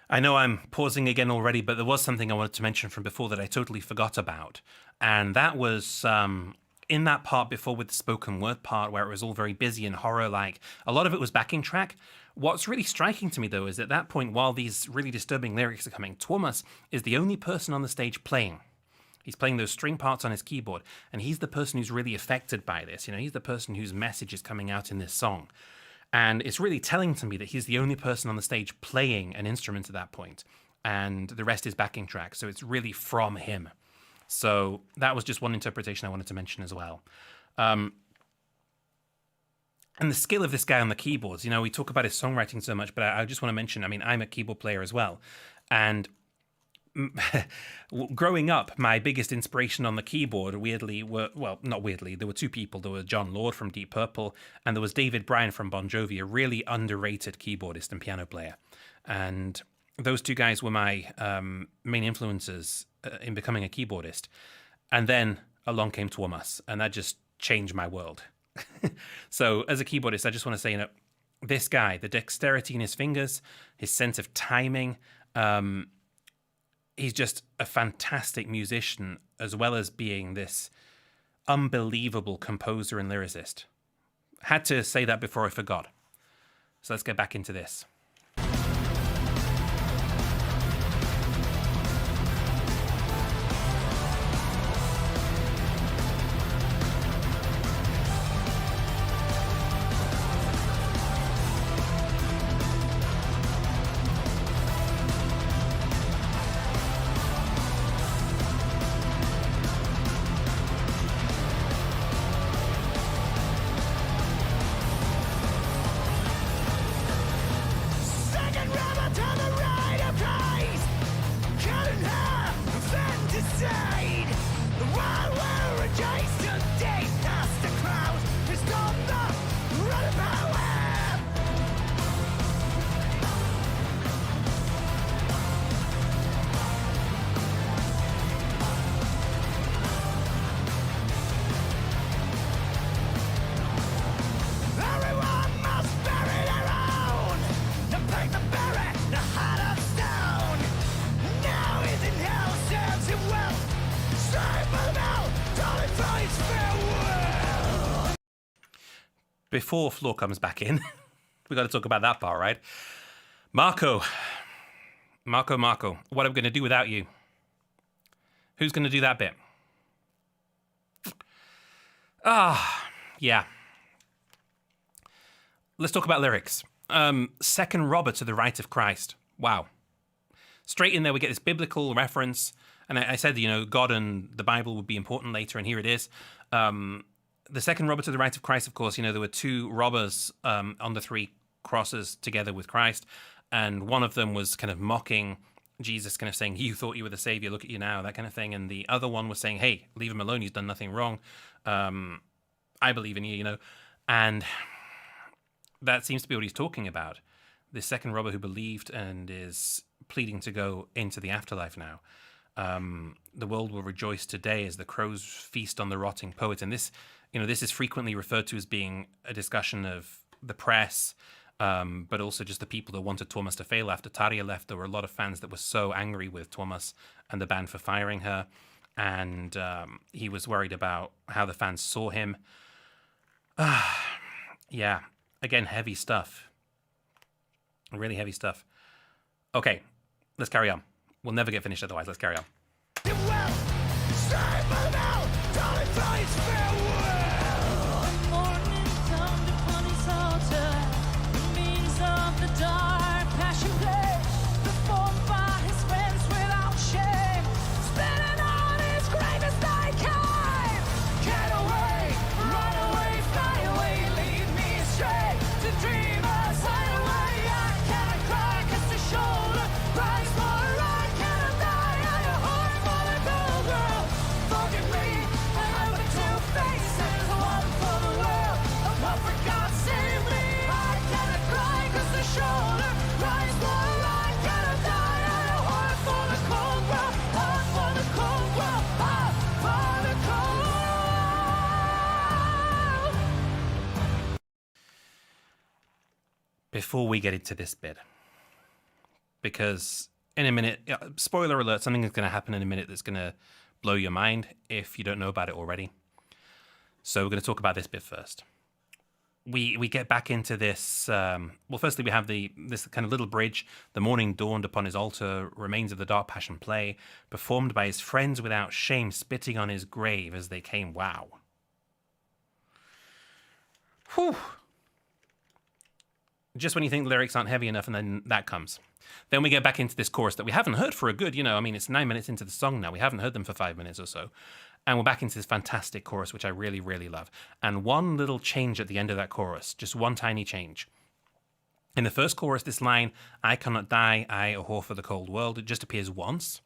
I know I'm pausing again already, but there was something I wanted to mention from before that I totally forgot about. And that was in that part before with the spoken word part where it was all very busy and horror-like. A lot of it was backing track. What's really striking to me, though, is at that point, while these really disturbing lyrics are coming, Thomas is the only person on the stage playing. He's playing those string parts on his keyboard, and he's the person who's really affected by this. You know, he's the person whose message is coming out in this song. And it's really telling to me that he's the only person on the stage playing an instrument at that point, and the rest is backing track. So it's really from him. So that was just one interpretation I wanted to mention as well. And the skill of this guy on the keyboards, you know, we talk about his songwriting so much, but I just want to mention, I mean, I'm a keyboard player as well. And growing up, my biggest inspiration on the keyboard, weirdly, not weirdly, there were two people. There was John Lord from Deep Purple, and there was David Bryan from Bon Jovi, a really underrated keyboardist and piano player. And those two guys were my main influences in becoming a keyboardist. And then along came Thomas, and that just changed my world. So as a keyboardist, I just want to say, you know, this guy, the dexterity in his fingers, his sense of timing, he's just a fantastic musician, as well as being this unbelievable composer and lyricist. Had to say that before I forgot. So let's get back into this. Before Floor comes back in, we got to talk about that part, right? Marco, what am I going to do without you? Who's going to do that bit? Yeah. Let's talk about lyrics. Second robber to the right of Christ. Wow. Straight in there, we get this biblical reference. And I said, you know, God and the Bible would be important later, and here it is. The second robber to the right of Christ, of course, you know, there were two robbers on the three crosses together with Christ. And one of them was kind of mocking Jesus, kind of saying, you thought you were the savior, look at you now, that kind of thing. And the other one was saying, hey, leave him alone, he's done nothing wrong. I believe in you, you know. And that seems to be what he's talking about. The second robber who believed and is pleading to go into the afterlife now. The world will rejoice today as the crows feast on the rotting poets. And this, you know, this is frequently referred to as being a discussion of the press, but also just the people that wanted Thomas to fail. After Tarja left, there were a lot of fans that were so angry with Thomas and the band for firing her. And he was worried about how the fans saw him. Yeah, again, heavy stuff. Really heavy stuff. Okay, let's carry on. We'll never get finished otherwise. Let's carry on. Before we get into this bit, because in a minute, spoiler alert, something is going to happen in a minute that's going to blow your mind if you don't know about it already. So we're going to talk about this bit first. We get back into this. Well, firstly, we have this kind of little bridge. The morning dawned upon his altar, remains of the dark passion play, performed by his friends without shame, spitting on his grave as they came. Wow. Whew. Just when you think the lyrics aren't heavy enough, and then that comes. Then we get back into this chorus that we haven't heard for a good, I mean, it's 9 minutes into the song now. We haven't heard them for 5 minutes or so. And we're back into this fantastic chorus, which I really, really love. And one little change at the end of that chorus, just one tiny change. In the first chorus, this line, I cannot die, I a whore for the cold world, it just appears once.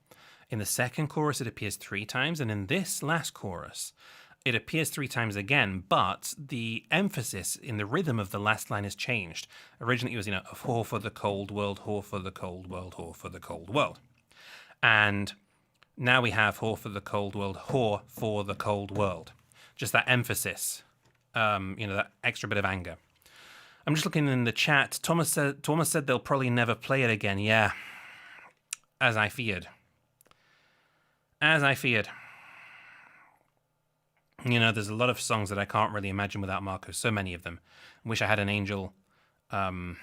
In the second chorus, it appears 3 times. And in this last chorus, it appears 3 times again, but the emphasis in the rhythm of the last line has changed. Originally, it was, a whore for the cold world, whore for the cold world, whore for the cold world. And now we have whore for the cold world, whore for the cold world. Just that emphasis, that extra bit of anger. I'm just looking in the chat. Thomas said they'll probably never play it again. Yeah, as I feared. As I feared. There's a lot of songs that I can't really imagine without Marco. So many of them. Wish I Had an Angel. There's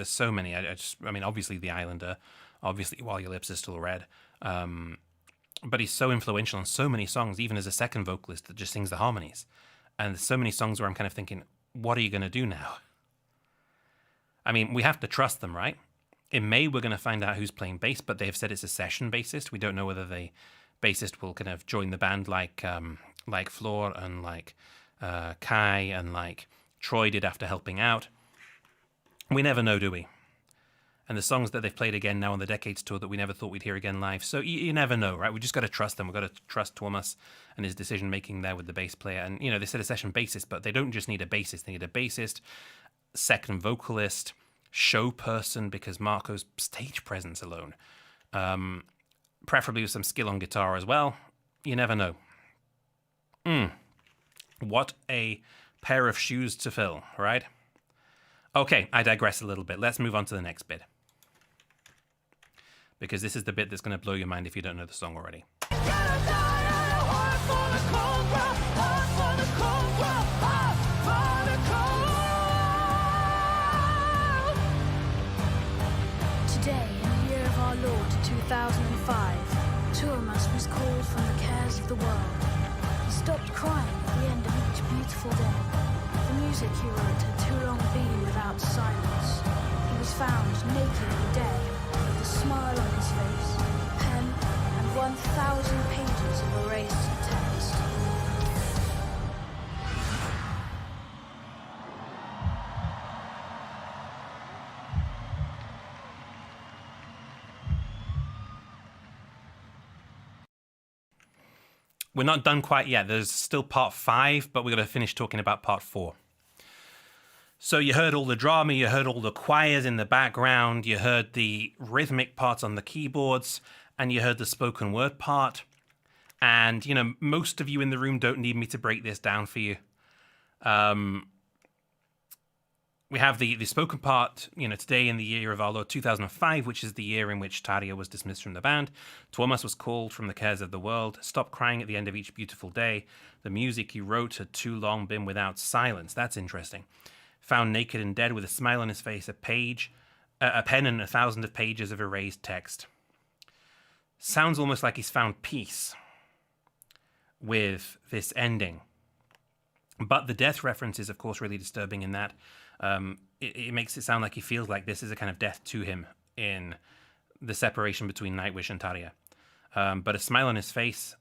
so many. I mean, obviously The Islander. Obviously While Your Lips Are Still Red. But he's so influential on so many songs, even as a second vocalist that just sings the harmonies. And there's so many songs where I'm kind of thinking, what are you going to do now? I mean, we have to trust them, right? In May, we're going to find out who's playing bass, but they've said it's a session bassist. We don't know whether the bassist will kind of join the band like Floor and like Kai and like Troy did after helping out. We never know, do we? And the songs that they've played again now on the Decades tour that we never thought we'd hear again live. So you never know, right? We just got to trust them. We've got to trust Thomas and his decision-making there with the bass player. And, they said a session bassist, but they don't just need a bassist. They need a bassist, second vocalist, show person, because Marco's stage presence alone. Preferably with some skill on guitar as well. You never know. What a pair of shoes to fill, right? Okay, I digress a little bit. Let's move on to the next bit. Because this is the bit that's going to blow your mind if you don't know the song already. Today, in the year of our Lord, 2005, two of us was called from the cares of the world. He stopped crying at the end of each beautiful day. The music he wrote had too long been without silence. He was found naked and dead, with a smile on his face, a pen, and 1,000 pages of erased text. we're not done quite yet. There's still part 5, but we're going to finish talking about part 4. So you heard all the drama, you heard all the choirs in the background, you heard the rhythmic parts on the keyboards, and you heard the spoken word part. And, you know, most of you in the room don't need me to break this down for you. We have the spoken part, you know, today in the year of our Lord 2005, which is the year in which Tarja was dismissed from the band. Tuomas was called from the cares of the world. Stop crying at the end of each beautiful day. The music you wrote had too long been without silence. That's interesting. Found naked and dead with a smile on his face, a pen and 1,000 of pages of erased text. Sounds almost like he's found peace with this ending. But the death reference is, of course, really disturbing in that it makes it sound like he feels like this is a kind of death to him in the separation between Nightwish and Tarja. But a smile on his face,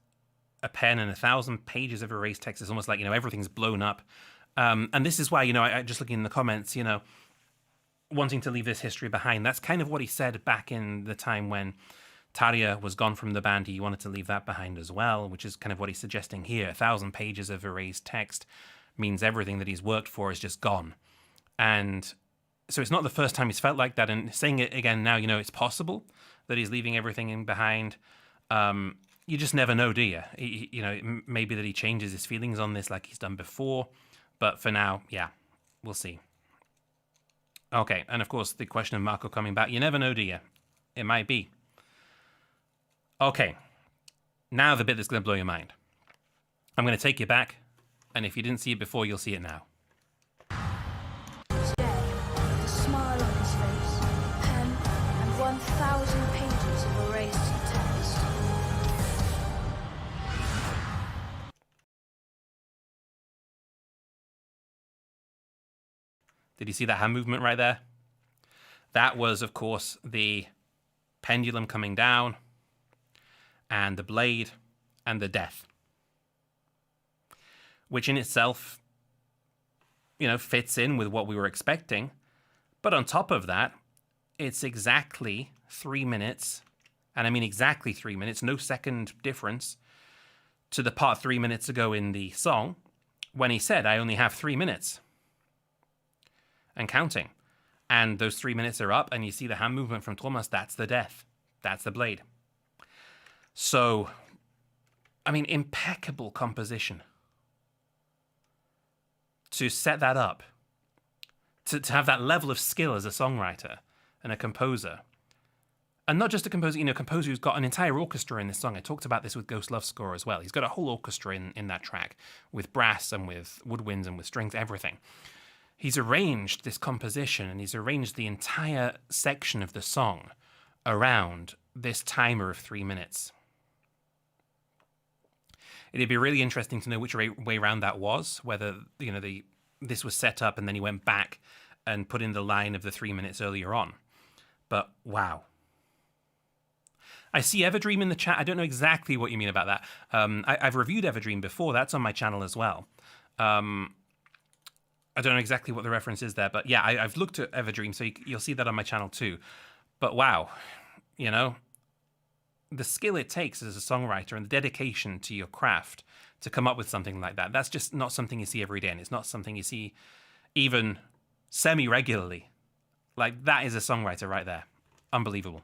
a pen, and 1,000 pages of erased text is almost like, you know, everything's blown up. And this is why, you know, I just looking in the comments, you know, wanting to leave this history behind. That's kind of what he said back in the time when Tarja was gone from the band. He wanted to leave that behind as well, which is kind of what he's suggesting here. 1,000 pages of erased text means everything that he's worked for is just gone. And so it's not the first time he's felt like that. And saying it again now, you know, it's possible that he's leaving everything in behind. You just never know, do you? You know, maybe that he changes his feelings on this like he's done before. But for now, yeah, we'll see. Okay, and of course, the question of Marco coming back. You never know, do you? It might be. Okay, now the bit that's going to blow your mind. I'm going to take you back, and if you didn't see it before, you'll see it now. Today, with a smile on his face, pen and 1,000 pages of erased text. Did you see that hand movement right there? That was, of course, the pendulum coming down, and the blade, and the death. Which in itself, you know, fits in with what we were expecting. But on top of that, it's exactly 3 minutes, and I mean exactly 3 minutes, no second difference, to the part 3 minutes ago in the song, when he said, I only have 3 minutes. And counting. And those 3 minutes are up, and you see the hand movement from Tuomas. That's the death. That's the blade. So, I mean, impeccable composition. To set that up. To have that level of skill as a songwriter and a composer. And not just a composer, you know, a composer who's got an entire orchestra in this song. I talked about this with Ghost Love Score as well. He's got a whole orchestra in that track, with brass and with woodwinds and with strings, everything. He's arranged this composition, and he's arranged the entire section of the song around this timer of 3 minutes. It'd be really interesting to know which way around that was, whether, you know, this was set up and then he went back and put in the line of the 3 minutes earlier on. But wow. I see Everdream in the chat. I don't know exactly what you mean about that. I've reviewed Everdream before. That's on my channel as well. I don't know exactly what the reference is there, but yeah, I've looked at Everdream, so you'll see that on my channel too. But wow, you know, the skill it takes as a songwriter and the dedication to your craft to come up with something like that, that's just not something you see every day, and it's not something you see even semi-regularly. Like, that is a songwriter right there. Unbelievable.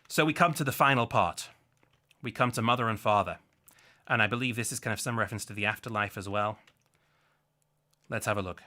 So we come to the final part. We come to Mother and Father. And I believe this is kind of some reference to the afterlife as well. Let's have a look.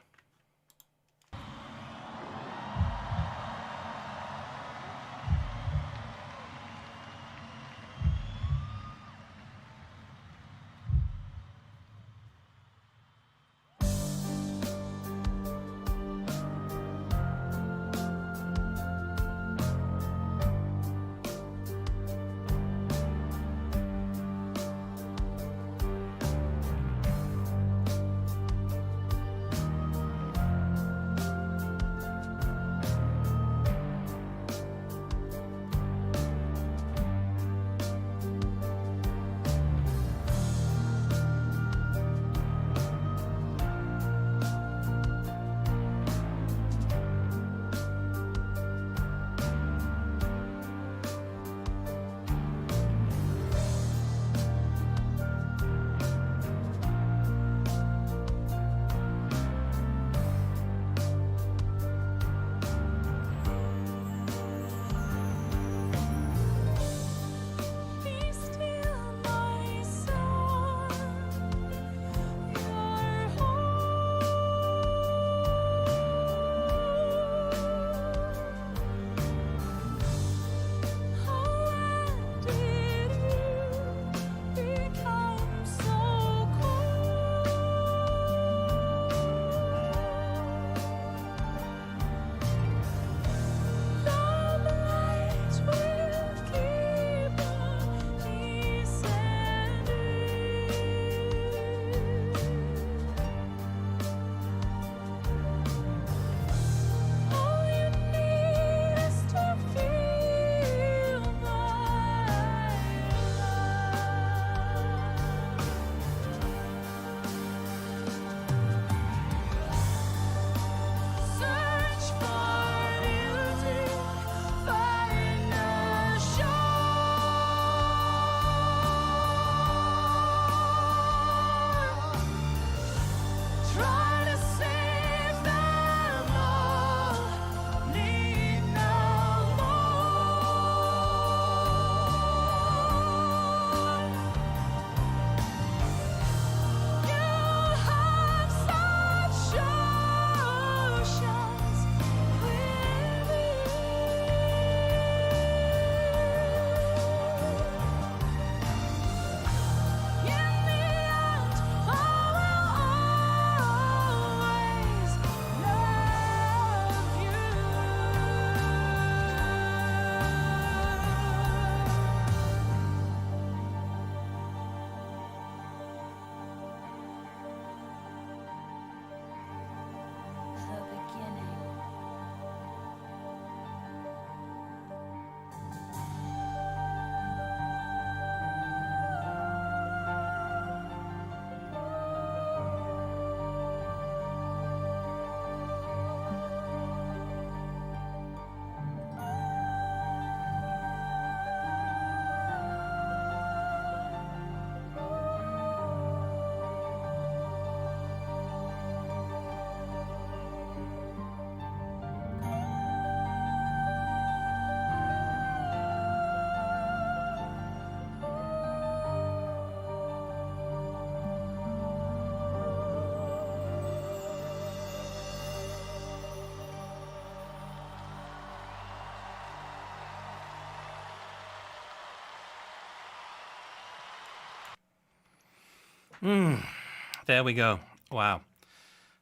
There we go. Wow.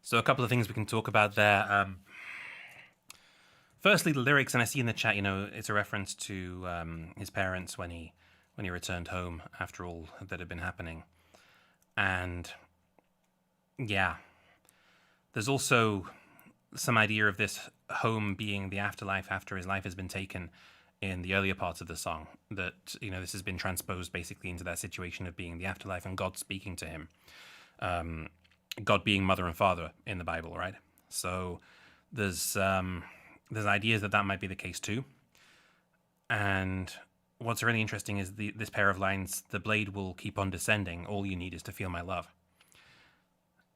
So a couple of things we can talk about there. Firstly, the lyrics, and I see in the chat, it's a reference to his parents when he returned home after all that had been happening. And yeah, there's also some idea of this home being the afterlife after his life has been taken in the earlier parts of the song, that, this has been transposed basically into that situation of being the afterlife and God speaking to him. God being mother and father in the Bible, right? So there's ideas that might be the case too. And what's really interesting is this pair of lines, the blade will keep on descending, all you need is to feel my love,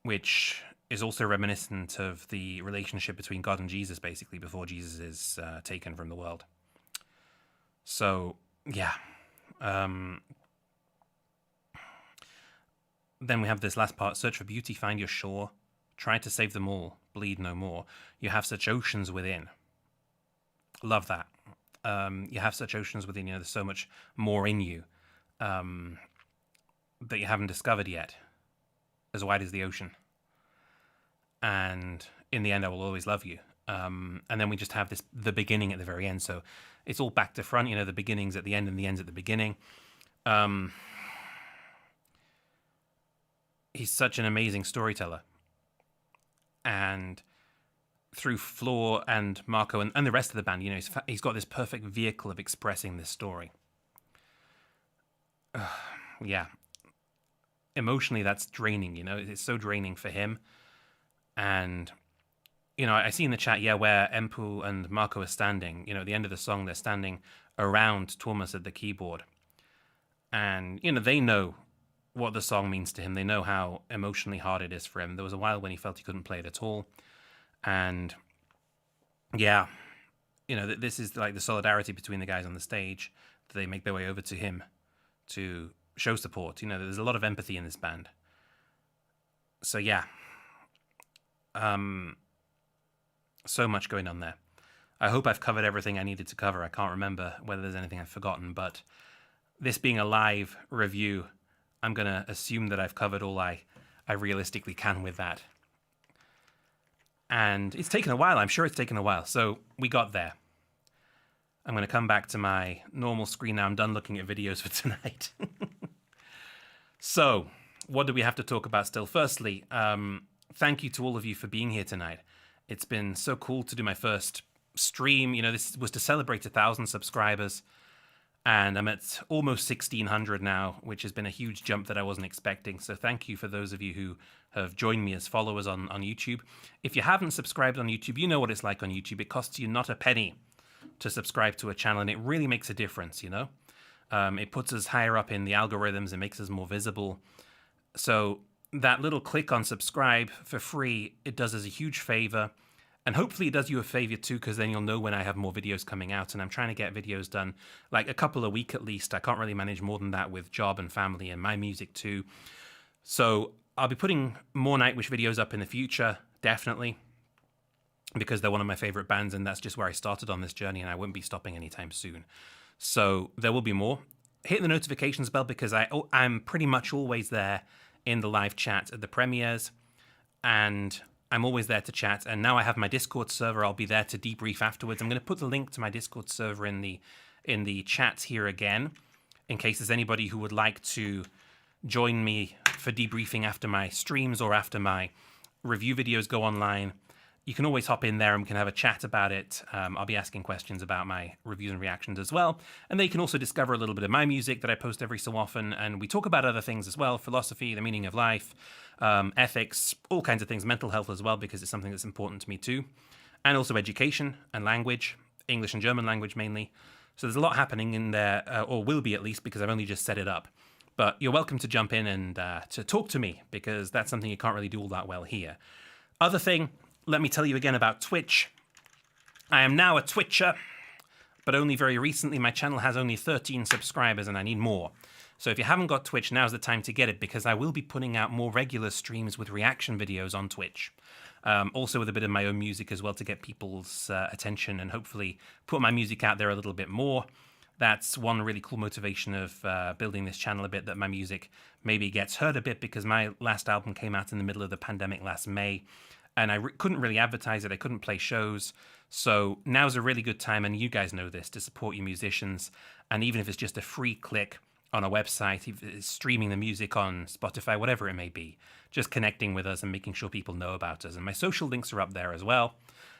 which is also reminiscent of the relationship between God and Jesus, basically, before Jesus is taken from the world. So, yeah. Then we have this last part, search for beauty, find your shore, try to save them all, bleed no more. You have such oceans within. Love that. You have such oceans within, there's so much more in you that you haven't discovered yet, as wide as the ocean. And in the end, I will always love you. And then we just have the beginning at the very end. So it's all back to front, the beginning's at the end and the end's at the beginning. He's such an amazing storyteller. And through Floor and Marco and the rest of the band, he's got this perfect vehicle of expressing this story. Yeah. Emotionally, that's draining, It's so draining for him. And, I see in the chat, where Empu and Marco are standing, at the end of the song, they're standing around Thomas at the keyboard. And, they know what the song means to him. They know how emotionally hard it is for him. There was a while when he felt he couldn't play it at all. And yeah, this is like the solidarity between the guys on the stage, that they make their way over to him to show support. There's a lot of empathy in this band. So yeah, so much going on there. I hope I've covered everything I needed to cover. I can't remember whether there's anything I've forgotten, but this being a live review, I'm going to assume that I've covered all I realistically can with that. And it's taken a while. I'm sure it's taken a while. So we got there. I'm going to come back to my normal screen now. I'm done looking at videos for tonight. So what do we have to talk about still? Firstly, thank you to all of you for being here tonight. It's been so cool to do my first stream. This was to celebrate 1,000 subscribers. And I'm at almost 1,600 now, which has been a huge jump that I wasn't expecting. So thank you for those of you who have joined me as followers on YouTube. If you haven't subscribed on YouTube, you know what it's like on YouTube. It costs you not a penny to subscribe to a channel, and it really makes a difference, It puts us higher up in the algorithms. It makes us more visible. So that little click on subscribe for free, it does us a huge favor. And hopefully it does you a favor too, because then you'll know when I have more videos coming out. And I'm trying to get videos done like a couple a week at least. I can't really manage more than that with job and family and my music too. So I'll be putting more Nightwish videos up in the future, definitely, because they're one of my favorite bands, and that's just where I started on this journey, and I won't be stopping anytime soon. So there will be more. Hit the notifications bell, because I'm pretty much always there in the live chat at the premieres, and I'm always there to chat. And now I have my Discord server. I'll be there to debrief afterwards. I'm going to put the link to my Discord server in the chat here again, in case there's anybody who would like to join me for debriefing after my streams or after my review videos go online. You can always hop in there and we can have a chat about it. I'll be asking questions about my reviews and reactions as well. And then you can also discover a little bit of my music that I post every so often. And we talk about other things as well: philosophy, the meaning of life, ethics, all kinds of things, mental health as well, because it's something that's important to me too. And also education and language, English and German language mainly. So there's a lot happening in there, or will be at least, because I've only just set it up. But you're welcome to jump in and to talk to me, because that's something you can't really do all that well here. Other thing, let me tell you again about Twitch. I am now a Twitcher, but only very recently. My channel has only 13 subscribers and I need more. So if you haven't got Twitch, now's the time to get it, because I will be putting out more regular streams with reaction videos on Twitch. Also with a bit of my own music as well, to get people's attention and hopefully put my music out there a little bit more. That's one really cool motivation of building this channel a bit, that my music maybe gets heard a bit, because my last album came out in the middle of the pandemic last May, and I couldn't really advertise it. I couldn't play shows. So now's a really good time, and you guys know this, to support your musicians. And even if it's just a free click on a website, if it's streaming the music on Spotify, whatever it may be, just connecting with us and making sure people know about us. And my social links are up there as well.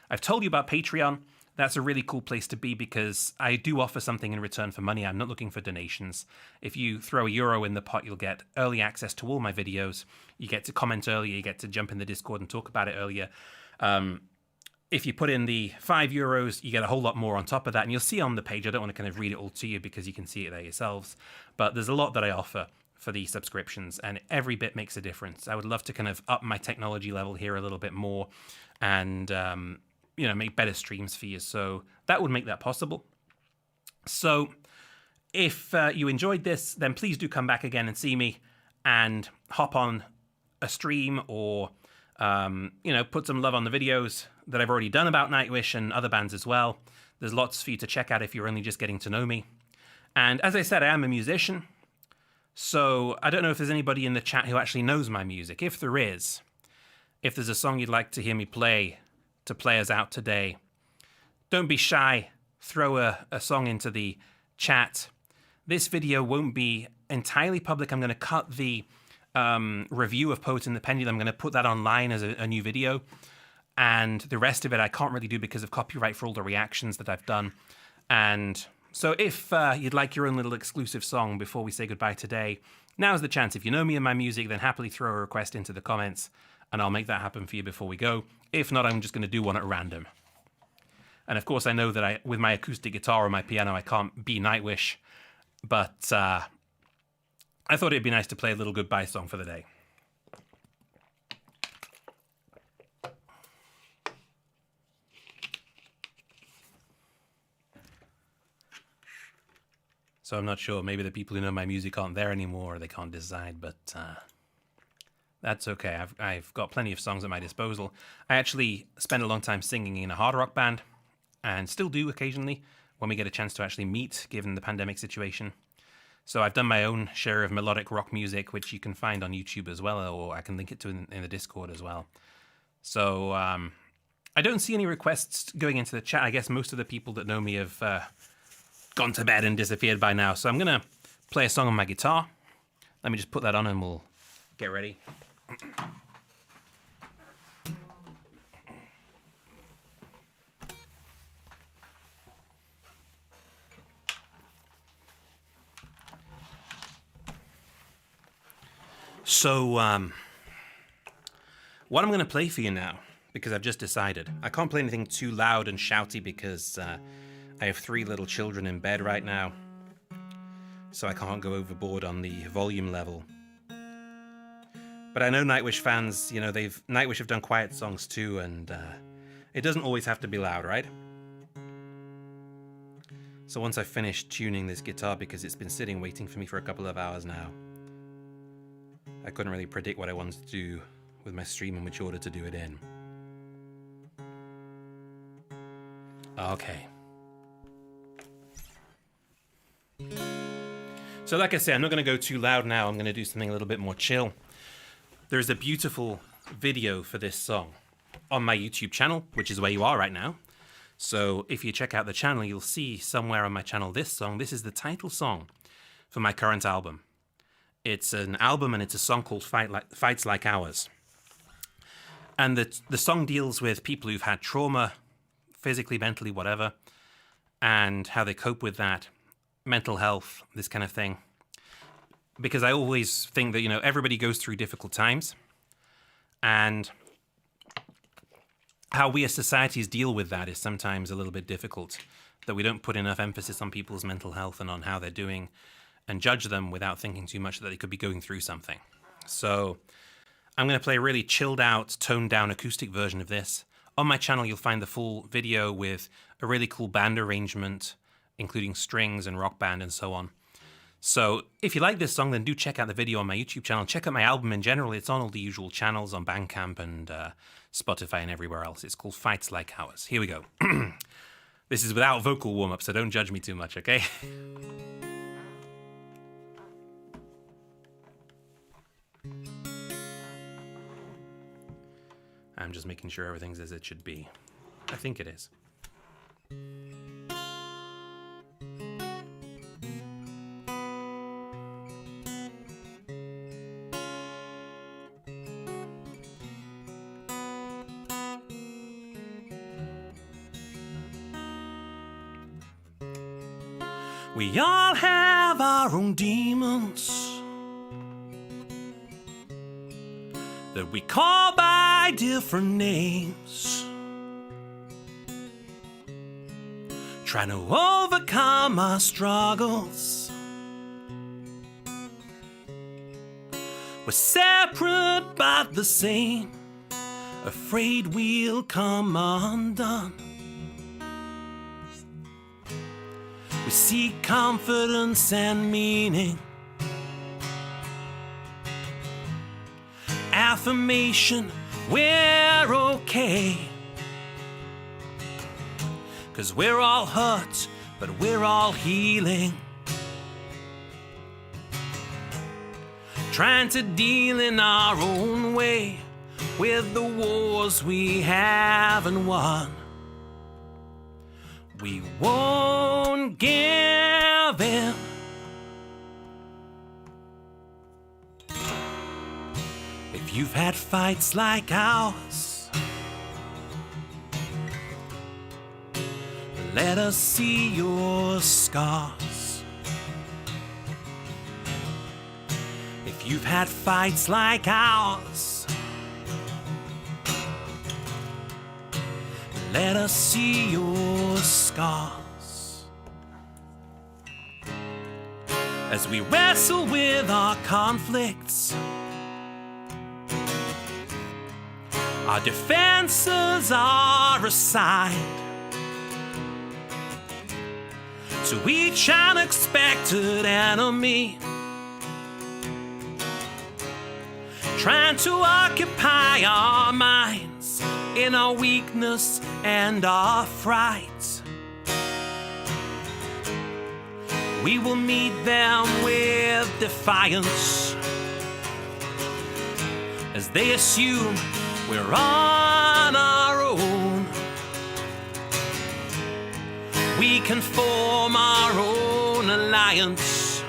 I've told you about Patreon. That's a really cool place to be, because I do offer something in return for money. I'm not looking for donations. If you throw €1 in the pot, you'll get early access to all my videos. You get to comment earlier. You get to jump in the Discord and talk about it earlier. If you put in the €5, you get a whole lot more on top of that. And you'll see on the page, I don't want to kind of read it all to you because you can see it there yourselves. But there's a lot that I offer for the subscriptions, and every bit makes a difference. I would love to kind of up my technology level here a little bit more, and make better streams for you. So that would make that possible. So if you enjoyed this, then please do come back again and see me, and hop on a stream, or put some love on the videos that I've already done about Nightwish and other bands as well. There's lots for you to check out if you're only just getting to know me. And as I said, I am a musician, so I don't know if there's anybody in the chat who actually knows my music. If there is, if there's a song you'd like to hear me play to play us out today, don't be shy. Throw a song into the chat. This video won't be entirely public. I'm going to cut the review of Poet in the Pendulum. I'm going to put that online as a new video. And the rest of it I can't really do because of copyright for all the reactions that I've done. And so if you'd like your own little exclusive song before we say goodbye today, now's the chance. If you know me and my music, then happily throw a request into the comments, and I'll make that happen for you before we go. If not, I'm just going to do one at random. And of course, I know that with my acoustic guitar or my piano, I can't be Nightwish, but I thought it'd be nice to play a little goodbye song for the day. So I'm not sure, maybe the people who know my music aren't there anymore, or they can't decide, but that's okay. I've got plenty of songs at my disposal. I actually spent a long time singing in a hard rock band, and still do occasionally when we get a chance to actually meet, given the pandemic situation. So I've done my own share of melodic rock music, which you can find on YouTube as well, or I can link it to in the Discord as well. So I don't see any requests going into the chat. I guess most of the people that know me have gone to bed and disappeared by now. So I'm going to play a song on my guitar. Let me just put that on and we'll get ready. So, what I'm going to play for you now, because I've just decided, I can't play anything too loud and shouty because I have 3 little children in bed right now, so I can't go overboard on the volume level. But I know Nightwish fans, Nightwish have done quiet songs too, and it doesn't always have to be loud, right? So once I've finished tuning this guitar, because it's been sitting waiting for me for a couple of hours now, I couldn't really predict what I wanted to do with my stream and which order to do it in. Okay. So like I said, I'm not going to go too loud now. I'm going to do something a little bit more chill. There's a beautiful video for this song on my YouTube channel, which is where you are right now. So if you check out the channel, you'll see somewhere on my channel this song. This is the title song for my current album. It's an album and it's a song called Fights Like Ours. And the song deals with people who've had trauma, physically, mentally, whatever, and how they cope with that, mental health, this kind of thing. Because I always think that, everybody goes through difficult times, and how we as societies deal with that is sometimes a little bit difficult, that we don't put enough emphasis on people's mental health and on how they're doing, and judge them without thinking too much that they could be going through something. So I'm going to play a really chilled out, toned down acoustic version of this. On my channel, you'll find the full video with a really cool band arrangement, including strings and rock band and so on. So if you like this song, then do check out the video on my YouTube channel. Check out my album in general. It's on all the usual channels on Bandcamp and Spotify and everywhere else. It's called Fights Like Ours. Here we go. This is without vocal warm-up, so don't judge me too much, okay? I'm just making sure everything's as it should be. I think it is. We all have our own demons that we call by different names, trying to overcome our struggles. We're separate but the same, afraid we'll come undone. We seek confidence and meaning, affirmation, we're okay. 'Cause we're all hurt, but we're all healing. Trying to deal in our own way with the wars we haven't won. We won't give in. If you've had fights like ours, let us see your scars. If you've had fights like ours, let us see your scars. As we wrestle with our conflicts, our defenses are assigned to each unexpected enemy, trying to occupy our minds in our weakness and our fright. We will meet them with defiance as they assume we're on our own. We can form our own alliance,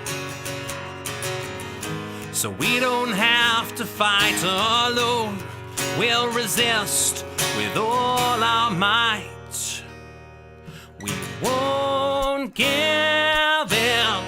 so we don't have to fight alone. We'll resist with all our might. We won't give in.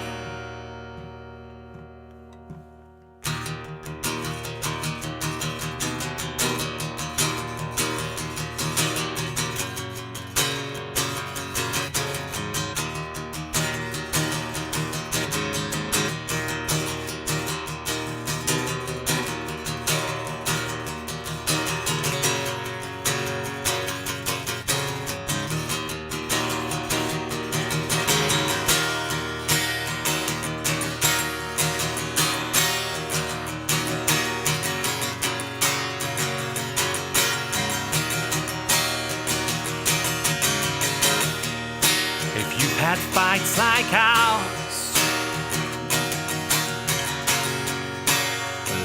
Had fights like ours,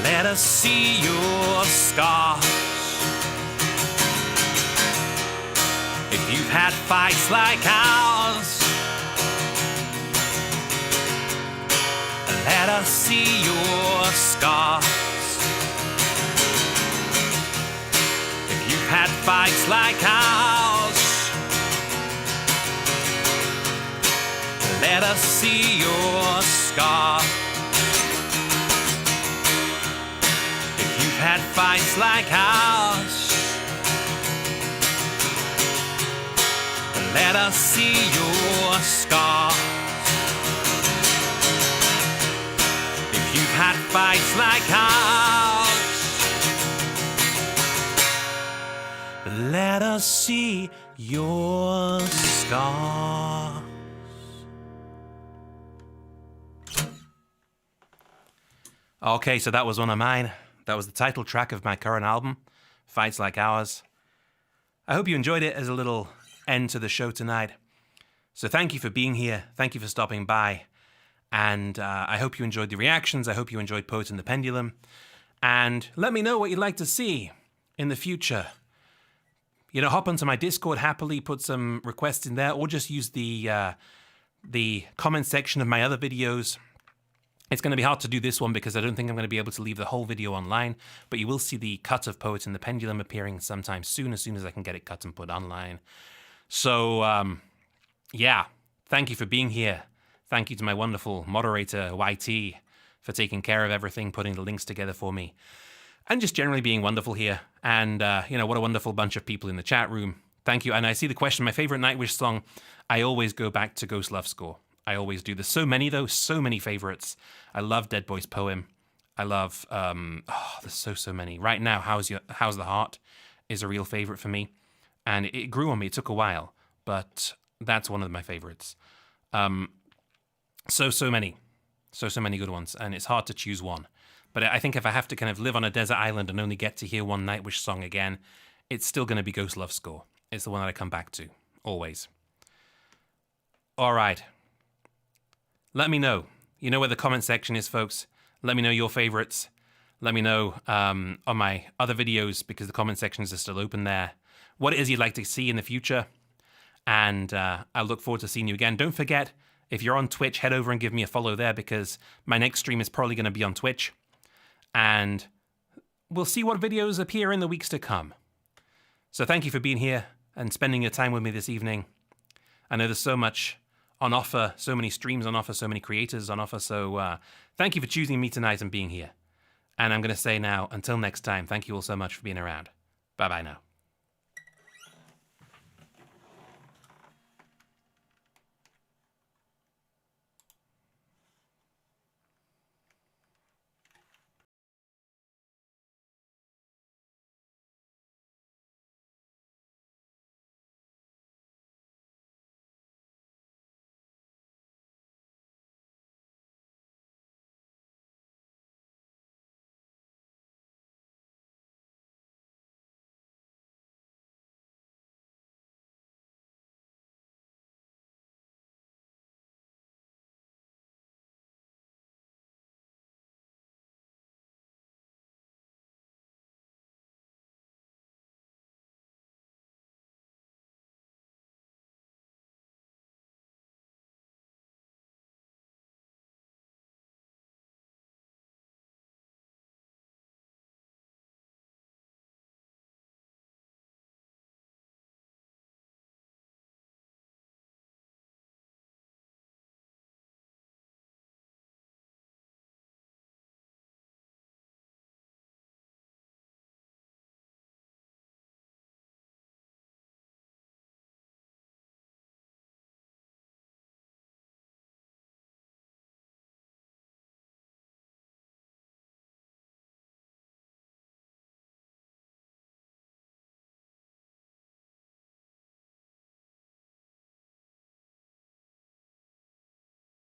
let us see your scars. If you've had fights like ours, let us see your scars. If you've had fights like ours, let us see your scars. If you've had fights like ours, let us see your scars. If you've had fights like ours, let us see your scars. Okay, so that was one of mine. That was the title track of my current album, Fights Like Ours. I hope you enjoyed it as a little end to the show tonight. So thank you for being here. Thank you for stopping by. And I hope you enjoyed the reactions. I hope you enjoyed Poet in the Pendulum. And let me know what you'd like to see in the future. You know, hop onto my Discord happily, put some requests in there, or just use the comment section of my other videos. It's going to be hard to do this one because I don't think I'm going to be able to leave the whole video online, but you will see the cut of Poet in the Pendulum appearing sometime soon as I can get it cut and put online. So, yeah, thank you for being here. Thank you to my wonderful moderator, YT, for taking care of everything, putting the links together for me, and just generally being wonderful here. And, you know, what a wonderful bunch of people in the chat room. Thank you. And I see the question, my favorite Nightwish song, I always go back to Ghost Love Score. I always do. There's so many, though, so many favorites. I love Dead Boy's Poem. I love, there's so many. Right Now, How's the Heart is a real favorite for me. And it grew on me. It took a while, but that's one of my favorites. So many. So many good ones. And it's hard to choose one. But I think if I have to kind of live on a desert island and only get to hear one Nightwish song again, it's still going to be Ghost Love Score. It's the one that I come back to, always. All right. Let me know. You know where the comment section is, folks. Let me know your favorites. Let me know on my other videos, because the comment sections are still open there, what it is you'd like to see in the future. And I look forward to seeing you again. Don't forget, if you're on Twitch, head over and give me a follow there, because my next stream is probably going to be on Twitch. And we'll see what videos appear in the weeks to come. So thank you for being here and spending your time with me this evening. I know there's so much on offer, so many streams on offer, so many creators on offer. So thank you for choosing me tonight and being here. And I'm going to say now, until next time, thank you all so much for being around. Bye-bye now.